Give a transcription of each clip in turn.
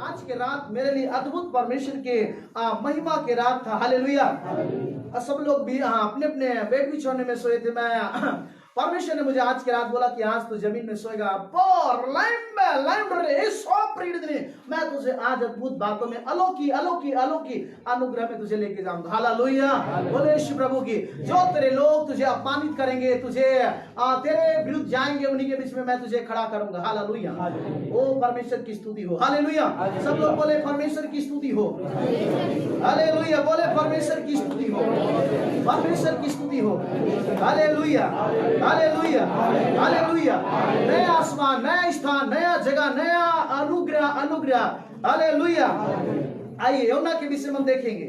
आज के रात मेरे लिए अद्भुत परमेश्वर के महिमा के रात था। हालेलुया। सब लोग भी अपने अपने बेड बिछौने में सोए थे। मैं परमेश्वर ने मुझे आज की रात बोला कि आज तो जमीन में सोएगा। मैं तुझे आज अद्भुत बातों में अलौकिक अनुग्रह में तुझे लेके जाऊंगा। हालेलुया। बोले यीशु प्रभु की। जो तेरे लोग तुझे अपमानित करेंगे, तुझे तेरे विरुद्ध जाएंगे, उन्हीं के बीच में मैं तुझे खड़ा करूंगा। हालेलुया। ओ परमेश्वर की स्तुति हो। हालेलुया। सब लोग बोले परमेश्वर की स्तुति हो। हालेलुया। बोले परमेश्वर की स्तुति हो। परमेश्वर की स्तुति हो। हालेलुया। हालेलुया। हालेलुया। नया आसमान, नया स्थान, नया जगह, नया अनुग्रह। हालेलुया। आइए यूहन्ना के विषय में देखेंगे।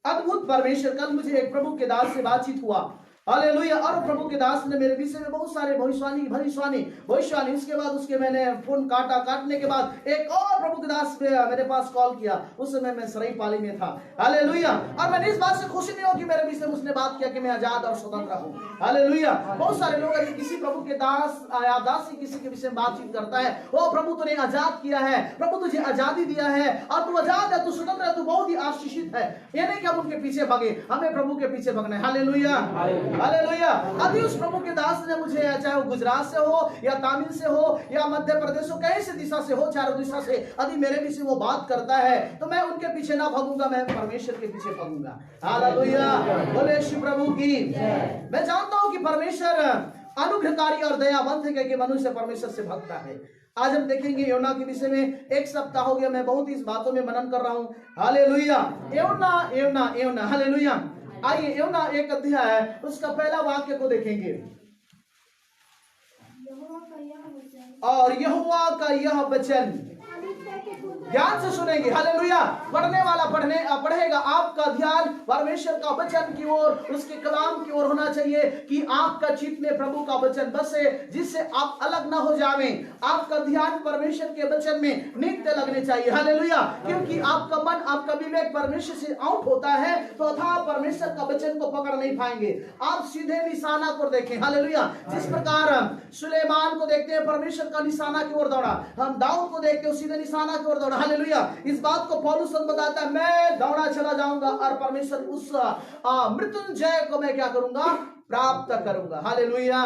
अद्भुत परमेश्वर। कल मुझे एक प्रभु के दास से बातचीत हुआ। हालेलुया। और प्रभु के दास ने मेरे विषय में बहुत सारे भविष्यवाणी। उसके बाद उसके मैंने फोन काटने के बाद एक और प्रभु के दास मेरे पास कॉल किया। उस समय मैं सराईपाली में था। हालेलुया। और मैंने इस बात से खुशी नहीं हो कि मेरे विषय में उसने बात किया कि मैं आजाद और स्वतंत्र हूँ। हालेलुया। बहुत सारे लोग अगर किसी प्रभु के दास या दासी किसी के विषय में बातचीत करता है, ओ प्रभु तूने आजाद किया है, प्रभु तुझे आजादी दिया है और तू आजाद है, तू स्वतंत्र है, तू बहुत ही आशीषित है। ये नहीं कि हम उनके पीछे भागे, हमें प्रभु के पीछे भागना है। हालेलुया। हालेलुया। अभी उस प्रभु के दास ने मुझे, चाहे वो गुजरात से हो या तमिल से हो या मध्य प्रदेश हो, कहीं से दिशा से हो, चारों दिशा से यदि मेरे विषय वो बात करता है तो मैं उनके पीछे ना भागूंगा, मैं परमेश्वर के पीछे भागूंगा। हालेलुया। बोले शिव प्रभु की। मैं जानता हूं कि परमेश्वर अनुग्रहकारी और दयावंत है, क्योंकि मनुष्य परमेश्वर से भागता है। आज हम देखेंगे यूहन्ना के विषय में। एक सप्ताह हो गया मैं बहुत ही इस बातों में मनन कर रहा हूं। हालेलुया। यूहन्ना। हालेलुया। आइए यूहन्ना 1 अध्याय है, उसका पहला वाक्य को देखेंगे। और यहोवा का यह वचन, ध्यान से सुनेंगे। हालेलुया। पढ़ने वाला पढ़ेगा। आपका ध्यान परमेश्वर का वचन की ओर, उसके कलाम की ओर होना चाहिए कि आपका चित्त में प्रभु का वचन बसे, जिससे आप अलग ना हो जावें। आपका ध्यान परमेश्वर के वचन में नित्य लगने चाहिए। हालेलुया। क्योंकि आपका मन, आपका विवेक परमेश्वर से आउट होता है तो अथाह परमेश्वर का वचन को पकड़ नहीं पाएंगे। आप सीधे निशाना को देखें। हालेलुया। जिस प्रकार सुलेमान को देखते हैं, परमेश्वर का निशाना की ओर दौड़ा। हम दाऊद को देखते हैं, सीधे निशाना की ओर दौड़ा। हालेलुया। इस बात को पौलुस बताता है, मैं दौड़ा चला जाऊंगा और परमेश्वर उस मृत्युंजय को मैं क्या करूंगा, प्राप्त करूंगा। हालेलुया।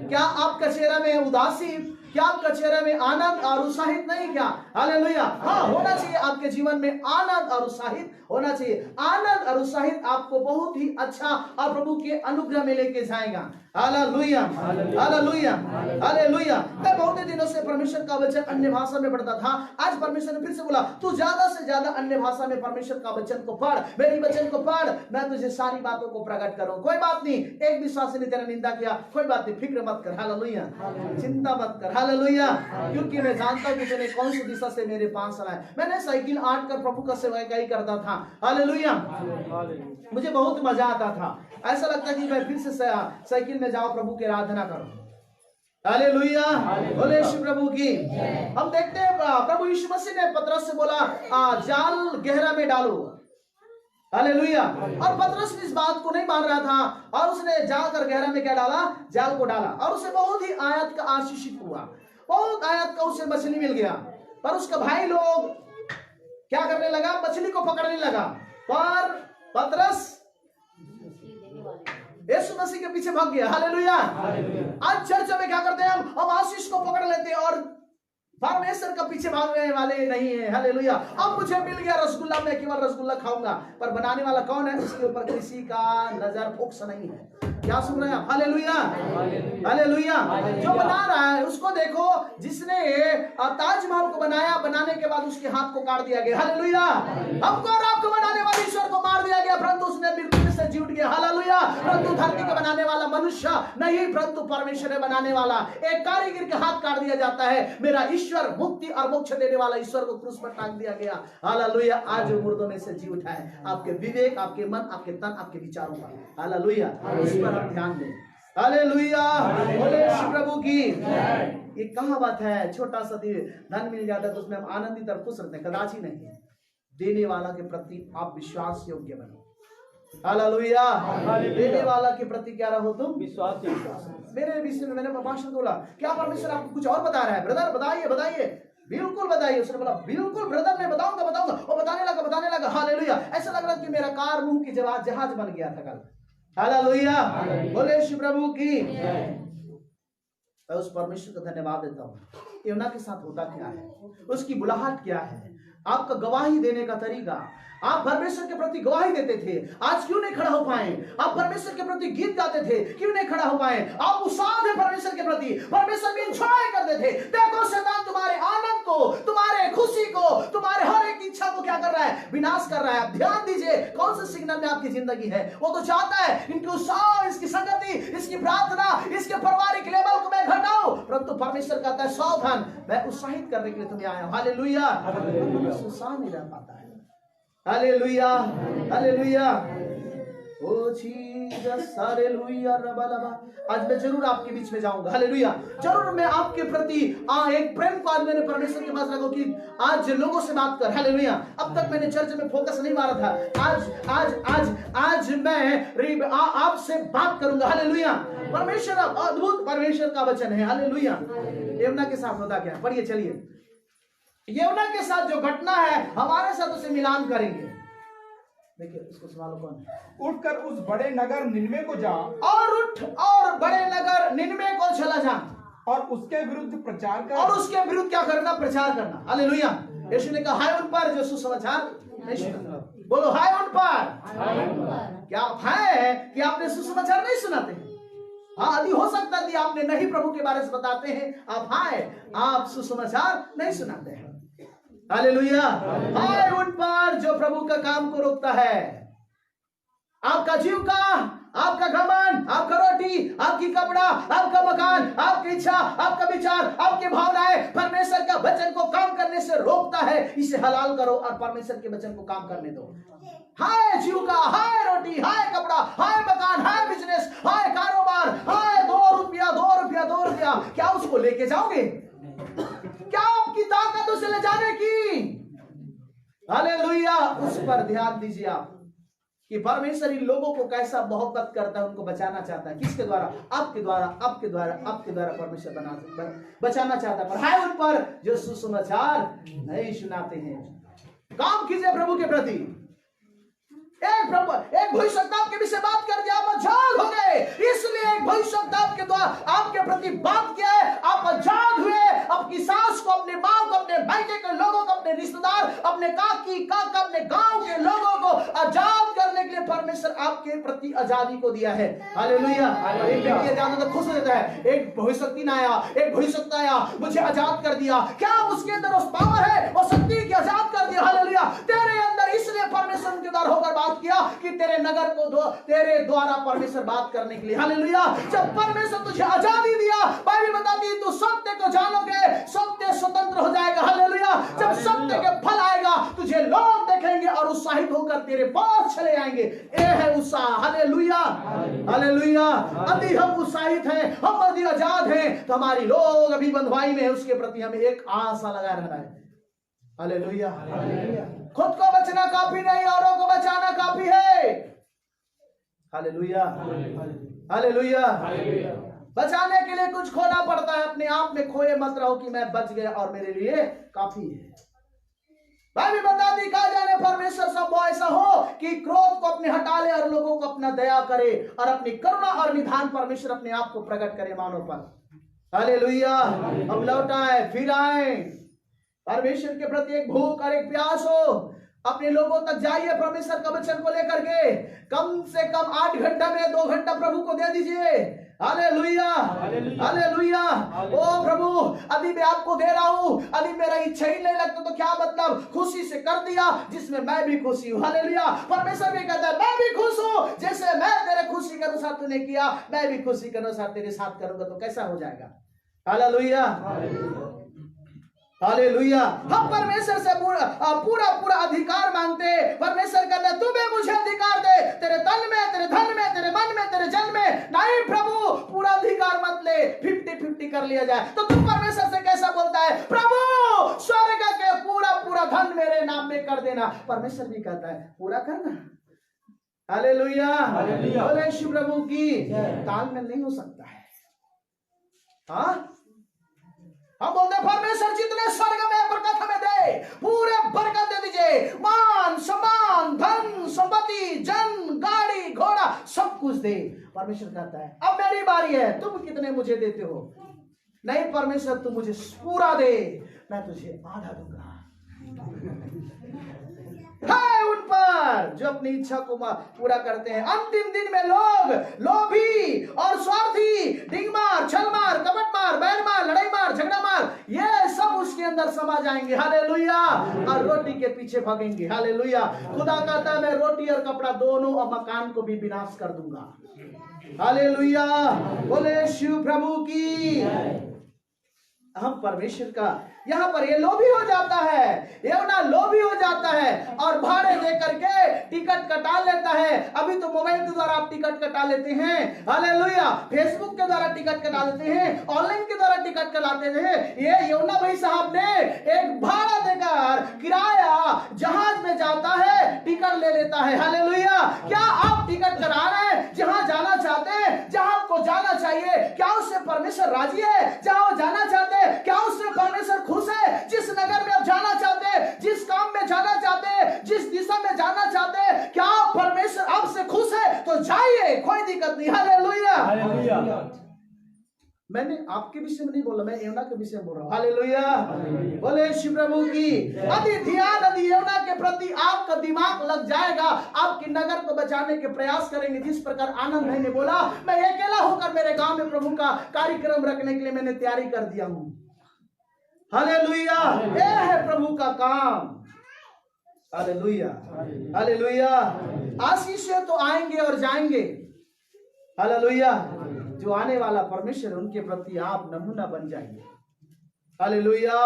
क्या आपका चेहरा में उदासी, क्या आपका चेहरे में आनंद और उत्साहित नहीं? क्या हालेलुया। हाँ, होना चाहिए। आपके जीवन में आनंद और उत्साहित होना चाहिए। आनंद और उत्साहित आपको बहुत ही अच्छा और प्रभु के अनुग्रह में लेके जाएगा। हालेलुया। हालेलुया। हालेलुया। मैं बहुत दिनों से परमेश्वर का वचन अन्य भाषा में पढ़ता था। आज परमेश्वर ने फिर से बोला, तू ज्यादा से ज्यादा अन्य भाषा में परमेश्वर का वचन को पढ़, मेरी वचन को पढ़, मैं तुझे सारी बातों को प्रकट करूं। कोई बात नहीं, एक विश्वासी ने तेरा निंदा किया, कोई बात नहीं, फिक्र मत कर। हालेलुया। चिंता मत कर। हालेलुया। क्योंकि मैं जानता हूं कि तूने कौन सी दिशा से मेरे पास आया। मैंने साइकिल आट कर प्रभु का सेवकाई करता था। हालेलुया। मुझे बहुत मजा आता था। ऐसा लगता कि मैं फिर से साइकिल में जाऊं, प्रभु की आराधना करूं। हालेलुया। बोले यीशु प्रभु की। हम देखते हैं प्रभु यीशु मसीह ने पतरस से बोला, जाल गहरा में डालो। हालेलुया। और पतरस इस बात को नहीं मान रहा था और उसने जाकर गहरा में क्या डाला, जाल को डाला, और उसे बहुत ही आयत का आशीषित हुआ। बहुत आयत का उसे मछली मिल गया। पर उसका भाई लोग क्या करने लगा, मछली को पकड़ने लगा। पर पतरस यीशु मसीह के पीछे भाग गया। हालेलुया। आज चर्च में क्या करते हैं, हम आशीष को पकड़ लेते हैं और परमेश्वर का पीछे भागने वाले नहीं है। हालेलुया। अब मुझे मिल गया रसगुल्ला, मैं केवल रसगुल्ला खाऊंगा, पर बनाने वाला कौन है, उसके ऊपर किसी का नजर फोकस नहीं है। क्या सुन रहे हैं आप? हालेलुया। हालेलुया। जो बना रहा है उसको देखो, जिसने ताजमहल को बनाया, बनाने के बाद उसके हाथ को काट दिया गया। हालेलुया। हमको और आपको बनाने वाले ईश्वर को मार दिया गया, परंतु उसने मृत्यु से जी उठ गया। हालेलुया। परंतु धरती को बनाने वाला मनुष्य नहीं, परंतु परमेश्वर ने बनाने वाला एक कारीगर के हाथ काट दिया जाता है। मेरा ईश्वर, मुक्ति और मोक्ष देने वाला ईश्वर को क्रूस पर टांग दिया गया। हालेलुया। आज वो मुर्दों में से जी उठा है। आपके विवेक, आपके मन, आपके तन, आपके विचारों का। हालेलुया। उस पर हम ध्यान दें। हालेलुया। बोले यीशु प्रभु की। ये कहाँ बात है, छोटा सा धन मिल जाता है तो उसमें हम आनंदित और खुश रहते हैं, कदाच ही नहीं। देने वाला के प्रति आप विश्वास योग्य बनो। हालेलुया। देने वाला के प्रति क्या रहो तुम, विश्वास। मेरे विषय में मैंने भाषण बोला, क्या परमेश्वर आपको कुछ और बता रहा है? ब्रदर बताइए, बताइए। बिल्कुल बताइए। उसने बोला बिल्कुल ब्रदर, मैं बताऊंगा। वो बताने लगा हालेलुया। ऐसा लग रहा कि मेरा कार नूह की जहाज बन गया था कल। हालेलुया, बोले यीशु प्रभु की। मैं उस परमेश्वर का धन्यवाद देता हूँ। यूहन्ना के साथ होता क्या है, उसकी बुलाहट क्या है, आपका गवाही देने का तरीका। आप परमेश्वर के प्रति गवाही देते थे, आज क्यों नहीं खड़ा हो पाए? आप परमेश्वर के प्रति गीत गाते थे, क्यों नहीं खड़ा हो पाए? आप उत्साह थे परमेश्वर के प्रति, परमेश्वर में एंजॉय करते थे। देखो शैतान तुम्हारे आनंद को, तुम्हारे खुशी को, तुम्हारे हर एक इच्छा को क्या कर रहा है? विनाश कर रहा है। आप ध्यान दीजिए कौन से सिग्नल में आपकी जिंदगी है। वो तो चाहता है इनकी उत्साह, इसकी संगति, इसकी प्रार्थना, इसके पारिवारिक लेवल को मैं घटाऊं, परंतु परमेश्वर कहता है सावधान, मैं उत्साहित करने के लिए तुम्हें आया हूं। हालेलुया। उत्साह नहीं रह पाता है। हालेलुया, हालेलुया, ओ जीसस, हालेलुया, रबा लबा। आज मैं जरूर आपके बीच में जाऊंगा। हालेलुया, जरूर मैं आपके प्रति एक प्रेम को आज मैंने परमेश्वर के पास रखा कि आज लोगों से बात कर। हालेलुया, अब तक मैंने चर्च में फोकस नहीं मारा था। आज मैं आपसे बात करूंगा। हालेलुया, परमेश्वर अद्भुत परमेश्वर का वचन है। हालेलुया। यूहन्ना के साथ होता क्या, पढ़िए चलिए। यूहन्ना के साथ जो घटना है हमारे साथ उसे मिलान करेंगे। देखिए इसको संभालो कौन है। उठकर उस बड़े नगर निनवे को जा, और उठ और बड़े नगर निनवे को चला जा, और उसके विरुद्ध प्रचार कर। और उसके विरुद्ध क्या करना? प्रचार करना। हालेलुया। यीशु ने कहा हाय उन पर जो सुसमाचार नहीं सुना। बोलो हाय उन पर। क्या है कि आपने सुसमाचार नहीं सुनाते? हाँ, आदि हो सकता है आपने नहीं प्रभु के बारे में बताते हैं, आप सुसमाचार नहीं सुनाते हैं। हालेलुया। हाय उन पर जो प्रभु का काम को रोकता है। आपका जीविका, आपका घमंड, आपका रोटी, आपकी कपड़ा, आपका मकान, आपकी इच्छा, आपका विचार, आपकी भावनाएं परमेश्वर का वचन को काम करने से रोकता है। इसे हलाल करो और परमेश्वर के वचन को काम करने दो। हाय जीविका, हाय रोटी, हाय कपड़ा, हाय मकान, हाय बिजनेस, हाय कारोबार, हाय 2 रुपया 2 रुपया 2 रुपया, क्या उसको लेके जाओगे? क्या आपकी ताकत उसे ले जाने की? हालेलुया। उस पर ध्यान दीजिए आप कि परमेश्वर इन लोगों को कैसा मोहब्बत करता है, उनको बचाना चाहता है। किसके द्वारा? आपके द्वारा, आपके द्वारा, आपके द्वारा परमेश्वर बचाना चाहता है। पर हाय उन पर जो सुसमाचार नहीं सुनाते हैं। काम कीजिए प्रभु के प्रति। एक भविष्यवक्ता आपके विषय बात कर दिया, आप आजाद हो गए। इसलिए एक भविष्यवक्ता आपके द्वारा आपके प्रति बात किया है, आप आजाद हुए। अपनी सास को, अपने माँ को, अपने भाईके के लोगों को, अपने रिश्तेदार, अपने काकी काका, अपने गांव के लोगों को आजाद करने के लिए परमेश्वर आपके प्रति आजादी को दिया है। हालेलुया। एक व्यक्ति आजाद तो खुश हो जाता है। एक भविष्यवक्ता आया, एक भविष्यवक्ता आया, मुझे आजाद कर दिया। क्या उसके अंदर उस पावर है, वो शक्ति की आजाद कर दिया? हालेलुया। तेरे अंदर इसलिए परमेश्वर उनके द्वारा होकर बात किया कि तेरे नगर को तेरे द्वारा परमेश्वर बात करने के लिए। हालेलुया। जब परमेश्वर तुझे आजादी दिया, बाइबल बताती है तू सत्य को जानोगे, सत्य स्वतंत्र हो जाएगा। हालेलुया। जब सत्य के फल आएगा, तुझे लोग देखेंगे और उत्साहित होकर तेरे पास चले आएंगे। ये है उत्साह। Hallelujah, hallelujah. यदि हम उत्साहित हैं, हम यदि आजाद हैं, तो हमारी लोग अभी बंधुआई में है, उसके प्रति हमें एक आशा लगा रहना है। हालेलुया। खुद को बचना काफी नहीं, औरों को बचाना काफी है। Hallelujah, hallelujah. बचाने के लिए कुछ खोना पड़ता है। अपने आप में खोए मत रहो कि मैं बच गया और मेरे लिए काफी है। बाइबल बताती कहा जाने परमेश्वर सब वो ऐसा हो कि क्रोध को अपने हटा ले और लोगों को अपना दया करे और अपनी करुणा और निधान परमेश्वर अपने आप को प्रकट करे मानव पर। हालेलुया। हम लौट आए, फिर आए। परमेश्वर के प्रति एक भूख और एक प्यास हो। अपने लोगों तक जाइए परमेश्वर का वचन को लेकर के। कम से कम 8 घंटा में 2 घंटा प्रभु को दे दीजिए। Hallelujah, hallelujah. ओ प्रभु, अभी मैं आपको दे रहा हूं, अभी मेरा इच्छा ही नहीं लगता तो क्या मतलब? खुशी से कर दिया जिसमें मैं भी खुशी हूं। हालेलुया। परमेश्वर भी कहता है मैं भी खुश हूं, जैसे मैं तेरे खुशी के अनुसार तूने किया, मैं भी खुशी के अनुसार तेरे साथ करूंगा। तो कैसा हो जाएगा? Hallelujah, hallelujah. हम परमेश्वर से पूरा अधिकार मांगते हैं। परमेश्वर कहता है तू भी मुझे अधिकार दे, तेरे तन में, तेरे धन में, तेरे मन में, तेरे जन में। नहीं प्रभु, पूरा अधिकार मत ले, 50-50 कर लिया जाए। तो तू परमेश्वर से कैसा बोलता है? प्रभु स्वर्ग के पूरा धन मेरे नाम में कर देना। परमेश्वर भी कहता है पूरा करना। हालेलुया, बोले शिव प्रभु की। तालमेल नहीं हो सकता है। हाँ, हम बोलते परमेश्वर जितने स्वर्ग में परमेश्वर कहता है अब मेरी बारी है, तुम कितने मुझे देते हो? नहीं परमेश्वर, तू मुझे पूरा दे, मैं तुझे आधा दूंगा। है उन पर जो अपनी इच्छा को पूरा करते हैं। अंतिम दिन में लोग लोभी और स्वार्थी, डिंगमार, छलमार, कपटमार, बैरमार, लड़ाईमार, झगड़ामार, ये सब उसके अंदर समा जाएंगे। हालेलुया। और रोटी के पीछे भागेंगे। हालेलुया। खुदा कहता है मैं रोटी और कपड़ा दोनों और मकान को भी विनाश कर दूंगा। हालेलुया। बोले शिव प्रभु की। हम परमेश्वर का यहाँ पर ये लोभी हो जाता है, यहोना लोभी हो जाता है और भाड़े दे करके टिकट कटा लेता है। अभी तो मोबाइल के द्वारा आप टिकट कटा लेते हैं। हालेलुया। फेसबुक के द्वारा टिकट कटा लेते हैं, ऑनलाइन के द्वारा टिकट कटाते हैं। ये यहोना भाई साहब ने एक भाड़ा देकर किराया जहाज में जाता है, टिकट ले लेता है। हालेलुया। क्या आप टिकट करा रहे हैं? जहां जाना चाहते हैं, जहां आपको जाना चाहिए, क्या उससे परमेश्वर राजी है? जहां वो जाना चाहते हैं, क्या उससे परमेश्वर खुश है? जिस नगर में आप जाना चाहते हैं, जिस काम में जाना चाहते हैं, जिस दिशा में जाना चाहते हैं, क्या परमेश्वर आपसे खुश है? तो जाइए, कोई दिक्कत नहीं। हालेलुया। हालेलुया। मैंने आपके विषय में नहीं बोला, मैं यहोना के विषय में बोल रहा हूं। हालेलुया। बोले शिव प्रभु की। यदि ध्यान यदि यहोना के प्रति आपका दिमाग लग जाएगा, आपकी नगर को बचाने के प्रयास करेंगे। जिस प्रकार आनंद भाई ने बोला, मैं अकेला होकर मेरे गांव में प्रभु का कार्यक्रम रखने के लिए मैंने तैयारी कर दिया हूं। हालेलुया। यह है प्रभु का काम। हालेलुया। हालेलुया। आशीष तो आएंगे और जाएंगे। हालेलुया। जो आने वाला परमेश्वर, उनके प्रति आप नमूना बन जाइए। हालेलुया।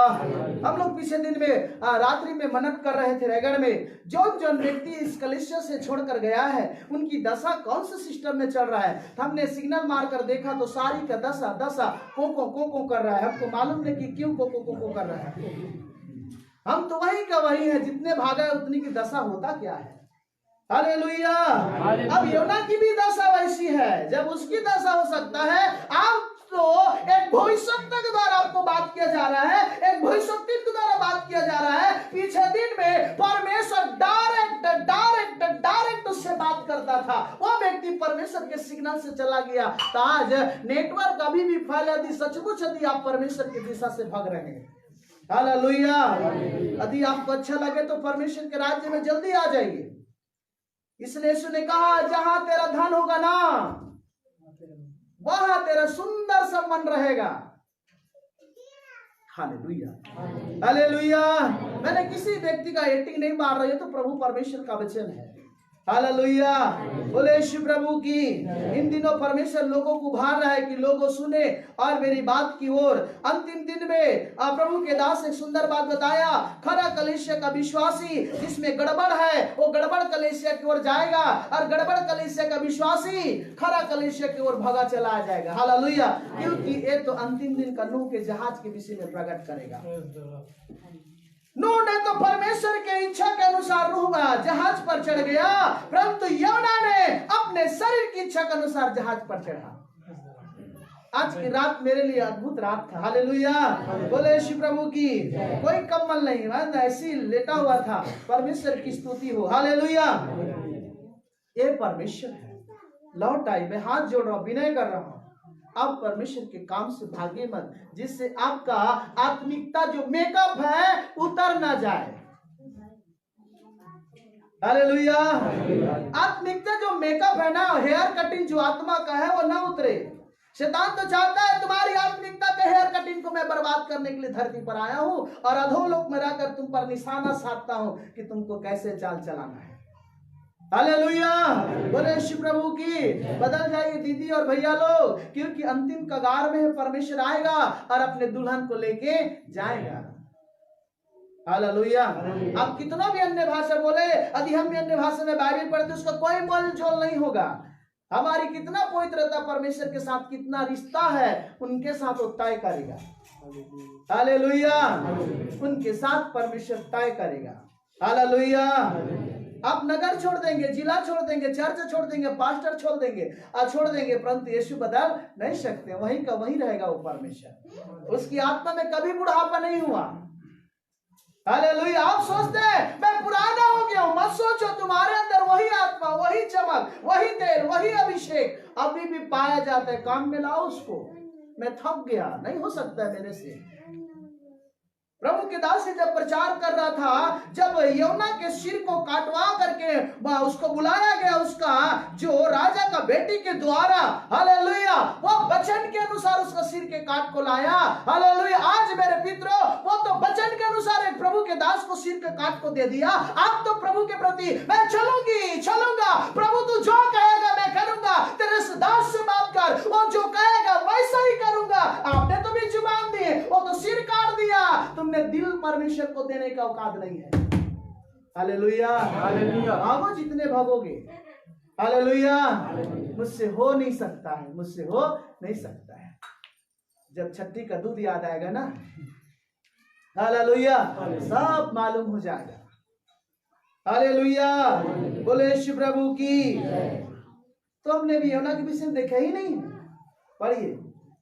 हम लोग पिछले दिन में रात्रि में मनन कर रहे थे रैगड़ में। जो व्यक्ति इस कलिसिया से छोड़कर गया है, उनकी दशा कौन से सिस्टम में चल रहा है। हमने सिग्नल मारकर देखा तो सारी का दशा कोको कर रहा है। हमको मालूम नहीं कि क्यों कोको कर रहा है। हम तो वही का वही है, जितने भागा है उतनी की दशा होता क्या है। हालेलुया। अब यहोना की भी दशा वैसी है। जब उसकी दशा हो सकता है, आप तो एक भविष्यवक्ता के द्वारा आपको बात किया जा रहा है, एक भविष्यवक्ता के द्वारा बात किया जा रहा है। पीछे दिन में परमेश्वर डायरेक्ट उससे बात करता था, वो व्यक्ति परमेश्वर के सिग्नल से चला गया। तो आज नेटवर्क अभी भी फैला, यदि सचमुच यदि आप परमेश्वर की दिशा से भाग रहे हैं। हालेलुया। यदि आपको अच्छा लगे तो परमेश्वर के राज्य में जल्दी आ जाइए। इसलिए यीशु ने कहा, जहां तेरा धन होगा ना, वहां तेरा सुंदर सा मन रहेगा। हालेलुया। हालेलुया। मैंने किसी व्यक्ति का एटिंग नहीं मार रही है, तो प्रभु परमेश्वर का वचन है। हालेलुया। बोले शिव प्रभु की। इन दिनों परमेश्वर लोगों को उभार रहा है कि लोगों सुने और मेरी बात की ओर। अंतिम दिन में प्रभु के दास एक सुंदर बात बताया। खरा कलीसिया का विश्वासी जिसमें गड़बड़ है, वो गड़बड़ कलीसिया की ओर जाएगा, और गड़बड़ कलीसिया का विश्वासी खरा कलीसिया की ओर भागा चला आ जाएगा। हालेलुया। क्योंकि ये तो अंतिम दिन का नूह के जहाज के विषय में प्रकट करेगा। नूह ने तो परमेश्वर के इच्छा के अनुसार जहाज पर चढ़ गया, परंतु यहोना ने अपने शरीर की इच्छा के अनुसार जहाज पर चढ़ा। आज की रात मेरे लिए अद्भुत रात था। हालेलुया। बोले शिव प्रभु की। कोई कम्बल नहीं, मैं ऐसी लेटा हुआ था। परमेश्वर की स्तुति हो। हालेलुया। ये परमेश्वर है। लौट आई, मैं हाथ जोड़ रहा हूं, विनय कर रहा हूं। आप परमेश्वर के काम से भागे मत, जिससे आपका आत्मिकता जो मेकअप है उतर ना जाए। हालेलुया। आत्मिकता जो मेकअप है ना, हेयर कटिंग जो आत्मा का है, वो ना उतरे। शैतान तो चाहता है तुम्हारी आत्मिकता के हेयर कटिंग को मैं बर्बाद करने के लिए धरती पर आया हूं, और अधोलोक में रहकर तुम पर निशाना साधता हूं कि तुमको कैसे चाल चलाना है। हालेलुया। बोले शिव प्रभु की। बदल जाइए दीदी और भैया लोग, क्योंकि अंतिम कगार में परमेश्वर आएगा और अपने दुल्हन को लेके जाएगा। हालेलुया। आप कितना भी अन्य भाषा बोले, यदि हम भी अन्य भाषा में बाइबल पढ़ते, उसका कोई मोल जोल नहीं होगा। हमारी कितना पवित्रता परमेश्वर के साथ, कितना रिश्ता है, उनके साथ वो तय करेगा। हालेलुया। उनके साथ परमेश्वर तय करेगा। हालेलुया। आप नगर छोड़ देंगे, जिला छोड़ देंगे, चर्च छोड़ देंगे, पास्टर छोड़ देंगे, परंतु यीशु बदल नहीं सकते। वहीं का वहीं रहेगा वो परमेश्वर। उसकी आत्मा में कभी बुढ़ापा नहीं हुआ। हालेलुया। आप सोचते हैं मैं पुराना हो गया हूं, मत सोचो, तुम्हारे अंदर वही आत्मा, वही चमक, वही तेल, वही अभिषेक अभी भी पाया जाता है। काम में लाओ उसको। मैं थक गया, नहीं हो सकता है मेरे से। प्रभु के दास से जब प्रचार कर रहा था, जब यौना के सिर को काटवा करके उसको बुलाया गया, उसका जो राजा का बेटी के द्वारा, हालेलुया, वो वचन के अनुसार उसका सिर के काट को लाया। हालेलुया। आज मेरे पितरों, वो तो वचन के अनुसार एक प्रभु के दास को सिर के काट को दे दिया। आप तो प्रभु के प्रति मैं चलूंगा, प्रभु तू जो कहेगा मैं करूंगा, तेरे दास से बात कर, वो जो कहेगा वैसा ही करूंगा। आपने तो भी जुबान दी, वो तो सिर काट दिया, तुमने दिल परमेश्वर को देने का औकात नहीं है। Hallelujah, hallelujah. भागो जितने भागोगे, हालेलुया। मुझसे हो नहीं सकता है, मुझसे हो नहीं सकता है। जब छठी का दूध याद आएगा ना, हालेलुया, सब मालूम हो जाएगा। हालेलुया, बोले शिव प्रभु की। तो हमने भी यौना के विषय में देखा ही नहीं। पढ़िए,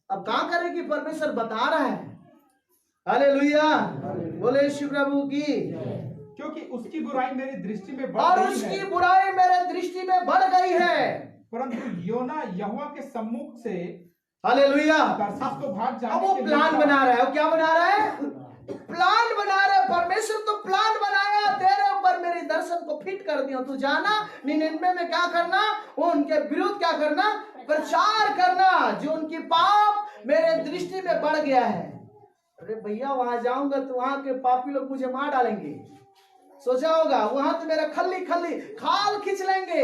अब कहां करें कि परमेश्वर बता रहा है। हालेलुया, बोले शिव प्रभु की। क्योंकि उसकी बुराई मेरी दृष्टि में बढ़ और गई उसकी है, बुराई मेरे दृष्टि में बढ़ गई है। परंतु योना यहोवा के सम्मुख से हालेलुया। तर्शीश को भाग जाने अब वो के लिए प्लान था। बना रहा है। अब क्या बना रहा है? प्लान बना रहा है। परमेश्वर तो प्लान बनाया, तेरे ऊपर मेरे दर्शन को फिट कर दिया। तू जाना निनिनवे में क्या करना, वो उनके विरुद्ध क्या करना, प्रचार करना, जो उनकी पाप मेरे दृष्टि में बढ़ गया है। अरे भैया, वहां जाऊंगा तो वहां के पापी लोग मुझे मार डालेंगे। सोचा होगा, वहां तो मेरा खल्ली खाल खींच लेंगे।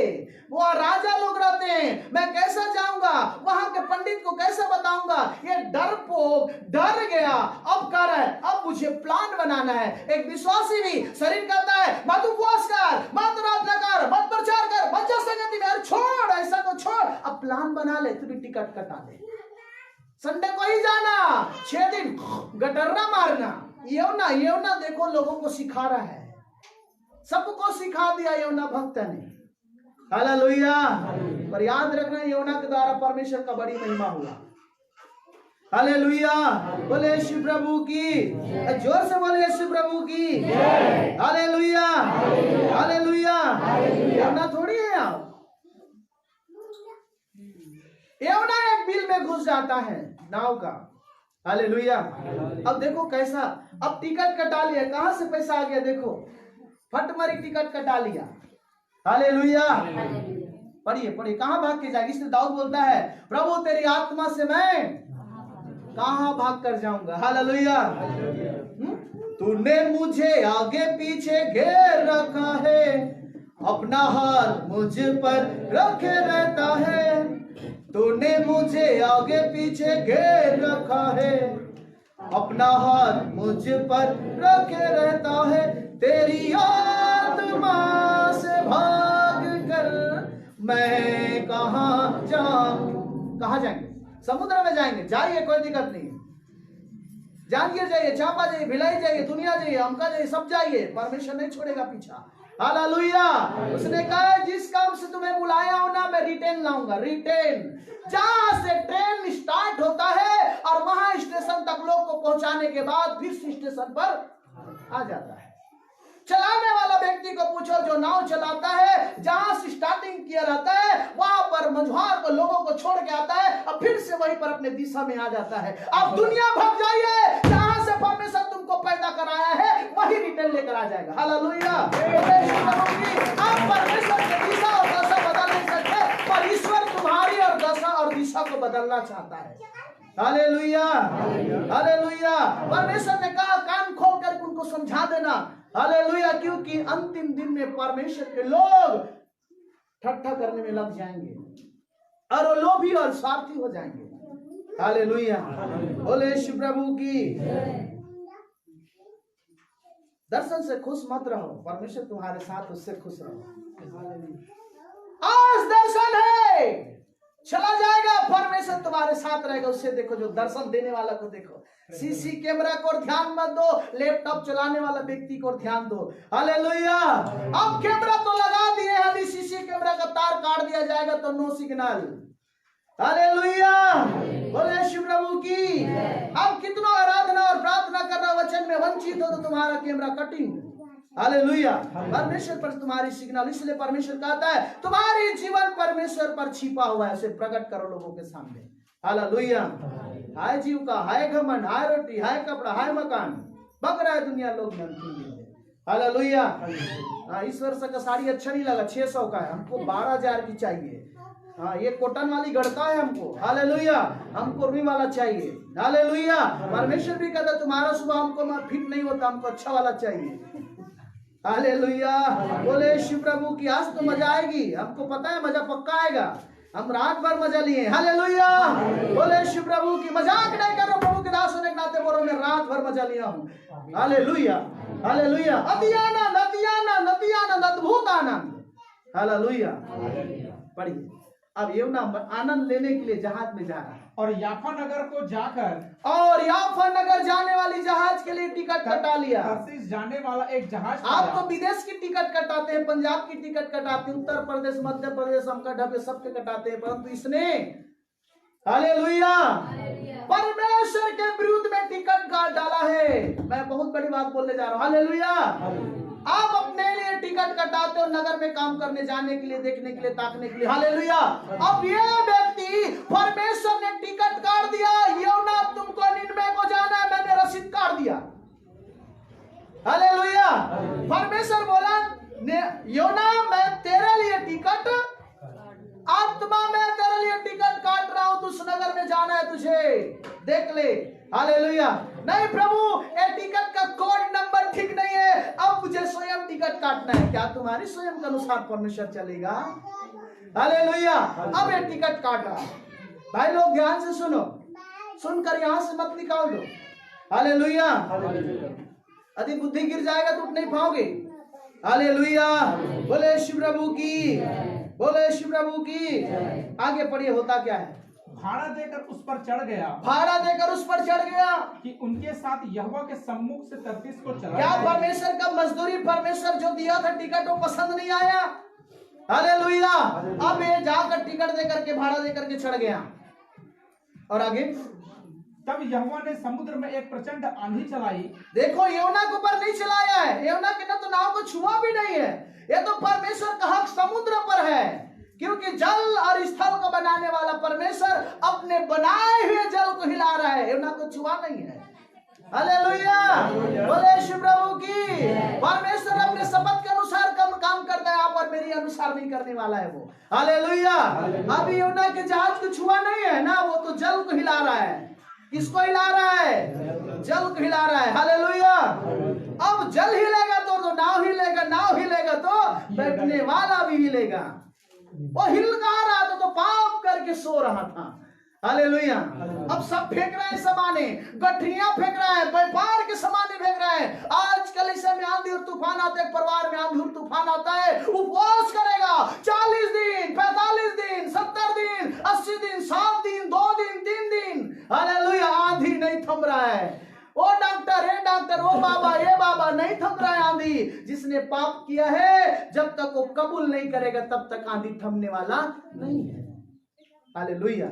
वहां राजा लोग रहते हैं, मैं कैसा जाऊंगा, वहां के पंडित को कैसे बताऊंगा। ये डरपोक डर गया, अब कर रहा है, अब मुझे प्लान बनाना है। एक विश्वासी भी शरीर कहता है मत उपवास कर, मत आराधना कर, मत प्रचार कर, मत जा संगति में, छोड़ ऐसा को छोड़। अब प्लान बना ले, तू भी टिकट कटा ले, संडे को ही जाना, 6 दिन गटर्रा मारना। यौना देखो लोगों को सिखा रहा है, सबको सिखा दिया यौना भक्त ने। हालेलुया। पर याद रखना, यौना के द्वारा परमेश्वर का बड़ी महिमा हुआ। हालेलुया, बोले शिव प्रभु की। जोर से बोले शिव प्रभु की। Hallelujah, hallelujah. यौना थोड़ी है आप। यौना एक बिल में घुस जाता है नाव का। हालेलुया। अब देखो कैसा, अब टिकट कटा लिया, कहां से पैसा आ गया देखो, फटमरी टिकट कटा लिया। हालेलुया। पढ़िए, कहां भाग के जाएगी। इसलिए दाऊद बोलता है, प्रभु तेरी आत्मा से मैं कहां भाग कर जाऊंगा। हालेलुया। तूने मुझे आगे पीछे घेर रखा है, अपना हाथ मुझ पर रखे रहता है। तूने मुझे आगे पीछे घेर रखा है, अपना हाथ मुझ पर रखे रहता है। तेरी आत्मा से भाग कर मैं कहां जाऊं। कहां जाएंगे? समुद्र में जाएंगे, जाइए, कोई दिक्कत नहीं है। जांगिर जाइए, चापा जाइए, भिलाई जाइए, दुनिया जाइए, अमका जाइए, सब जाइए, परमेश्वर नहीं छोड़ेगा पीछा। हालेलुया। उसने कहा जिस काम से तुम्हें बुलाया हो ना, मैं रिटेन लाऊंगा। रिटेन, जहां से ट्रेन स्टार्ट होता है और वहां स्टेशन तक लोग को पहुंचाने के बाद फिर स्टेशन पर आ जाता है। चलाने वाला व्यक्ति को पूछो, जो नाव चलाता है, जहां से स्टार्टिंग किया रहता है वहां पर मझुआर को लोगों को छोड़ के आता है और फिर से वहीं पर अपने दिशा में आ जाता है। अब दुनिया भाग जाइए, जहां से परमेश्वर तुमको पैदा कराया है वही रिटर्न लेकर आ जाएगा। हालेलुया। आप परमेश्वर की दिशा और दशा बदल नहीं सकते, पर ईश्वर तुम्हारी और दशा और दिशा को बदलना चाहता है। Hallelujah, hallelujah. परमेश्वर ने कहा कान खोल कर उनको समझा देना। हालेलुया। क्योंकि अंतिम दिन में परमेश्वर के लोग ठट्ठा करने में लग जाएंगे और वो लोभी और स्वार्थी हो जाएंगे। हालेलुया, बोले शिव प्रभु की। दर्शन से खुश मत रहो, परमेश्वर तुम्हारे साथ, उससे खुश रहो। आज दर्शन है, चला जाएगा, परमेश्वर तुम्हारे साथ रहेगा। उससे देखो, जो दर्शन देने वाला को देखो। सीसी कैमरा को ध्यान मत दो, लैपटॉप चलाने वाला व्यक्ति को ध्यान दो। हालेलुया। अब कैमरा तो लगा दिए, यदि सीसी कैमरा का तार काट दिया जाएगा तो नो सिग्नल। हालेलुया, बोले शिव प्रभु की। अब कितना आराधना और प्रार्थना करना वचन में वंचित तो तुम्हारा कैमरा कटिंग। हालेलुया। परमेश्वर पर तुम्हारी सिग्नल, इसलिए परमेश्वर कहता है तुम्हारी जीवन परमेश्वर पर छिपा हुआ है, उसे प्रकट करो लोगों के सामने। हालेलुया। हाय जीव का, हाय घमंड, हाय रोटी, हाय कपड़ा, हाय मकान, बक रहा है दुनिया लोग में अंतिम दिन में। हालेलुया। इस वर्ष का साड़ी अच्छा नहीं लगा, 600 का है, हमको 12,000 की चाहिए। हाँ, ये कॉटन वाली गढ़ता है हमको। हालेलुया। हमको रुई वाला चाहिए। हालेलुया। परमेश्वर भी कहता तुम्हारा सुबह हमको फिट नहीं होता, हमको अच्छा वाला चाहिए। हालेलुया। बोले शिव प्रभु की। आज तो मजा आएगी, हमको पता है मजा पक्का आएगा, हम रात भर मजा लिए। हालेलुया। बोले शिव प्रभु की। मजाक नहीं करो, प्रभु के दास होने के नाते बोलो मैं रात भर मजा लिया हूँ। हालेलुया। हालेलुया। अति आनंद, अति आनंद, अति आनंद, अद्भुत आनंद। हालेलुया। पढ़िए। अब यूहन्ना आनंद लेने के लिए जहाज में जा रहा है, और याफा नगर को जाकर, और याफा नगर जाने वाली जहाज के लिए टिकट कटा लिया। तरसीस जाने वाला एक जहाज आप पाया। तो विदेश की टिकट कटाते हैं, पंजाब की टिकट कटाते हैं, उत्तर प्रदेश, मध्य प्रदेश, हमका सबके कटाते हैं, परंतु इसने हालेलुया परमेश्वर के विरुद्ध में टिकट काट डाला है। मैं बहुत बड़ी बात बोलने जा रहा हूँ। हालेलुया। आप अपने लिए टिकट कटाते हो नगर में काम करने जाने के लिए, देखने के लिए, ताकने के लिए। हालेलुया। अब ये व्यक्ति, परमेश्वर ने टिकट काट दिया, यूहन्ना तुमको निनवे को जाना है, मैंने रसीद काट दिया। हालेलुया। परमेश्वर बोला यूहन्ना मैं तेरे लिए टिकट, आत्मा में तेरे लिए टिकट काट रहा हूं, उस नगर में जाना है तुझे, देख ले। हालेलुया। नहीं प्रभु, ये टिकट का कोड नंबर ठीक नहीं है, अब मुझे स्वयं टिकट काटना है। क्या तुम्हारी स्वयं के अनुसार परमेश्वर चलेगा? हालेलुया। अब ये टिकट काट रहा। भाई लोग ध्यान से सुनो, सुनकर यहां से मत निकाल दो। हालेलुया। यदि बुद्धि गिर जाएगा तो उठ नहीं पाओगे। हालेलुया। बोले शिव प्रभु की। बोले शिव प्रभु की। आगे पढ़िए, होता क्या है? भाड़ा देकर उस पर चढ़ गया, भाड़ा देकर उस पर चढ़ गया कि उनके साथ यहोवा के सम्मुख से तरसीस को चला क्या जाए। परमेश्वर का मजदूरी, परमेश्वर जो दिया था टिकट, वो पसंद नहीं आया। हालेलुया। अब ये जाकर टिकट देकर के, भाड़ा देकर के चढ़ गया। और आगे, तब यहोवा ने समुद्र में एक प्रचंड आंधी चलाई। देखो यूहन्ना के ऊपर नहीं चलाया है, यूहन्ना के ना तो नाव को छुआ भी नहीं है। ये तो परमेश्वर का हक समुद्र पर है, क्योंकि जल और स्थल को बनाने वाला परमेश्वर अपने बनाए हुए जल को हिला रहा है, यूहन्ना को छुआ नहीं है। हालेलुया। बोले शिव प्रभु की। परमेश्वर अपने शपथ के अनुसार काम करता है, आप और मेरी अनुसार नहीं करने वाला है वो। हालेलुया। अभी यूहन्ना के जहाज को छुआ नहीं है ना, वो तो जल को हिला रहा है। किसको हिला रहा है? जल को हिला रहा है। हालेलुया। अब जल हिलेगा तो नाव हिलेगा, नाव हिलेगा तो बैठने वाला भी हिलेगा। वो हिल कहाँ रहा था? तो पाप करके सो रहा था। हालेलुया। अब सब फेंक रहे हैं सामाने, गठरियां फेंक रहा है, व्यापार के सामाने फेंक रहा है। आजकल ऐसे में आंधी और तूफान आता है, परिवार में आंधी और तूफान आता है, उपवास करेगा 40 दिन, 45 दिन, 70 दिन, 80 दिन, 7 दिन, 2 दिन, 3 दिन। हालेलुया। आंधी नहीं थम रहा है। ओ डॉक्टर, ए डॉक्टर, ओ बाबा, ये बाबा, नहीं थम रहा है आंधी। जिसने पाप किया है, जब तक वो कबूल नहीं करेगा तब तक आंधी थमने वाला नहीं है। हालेलुया।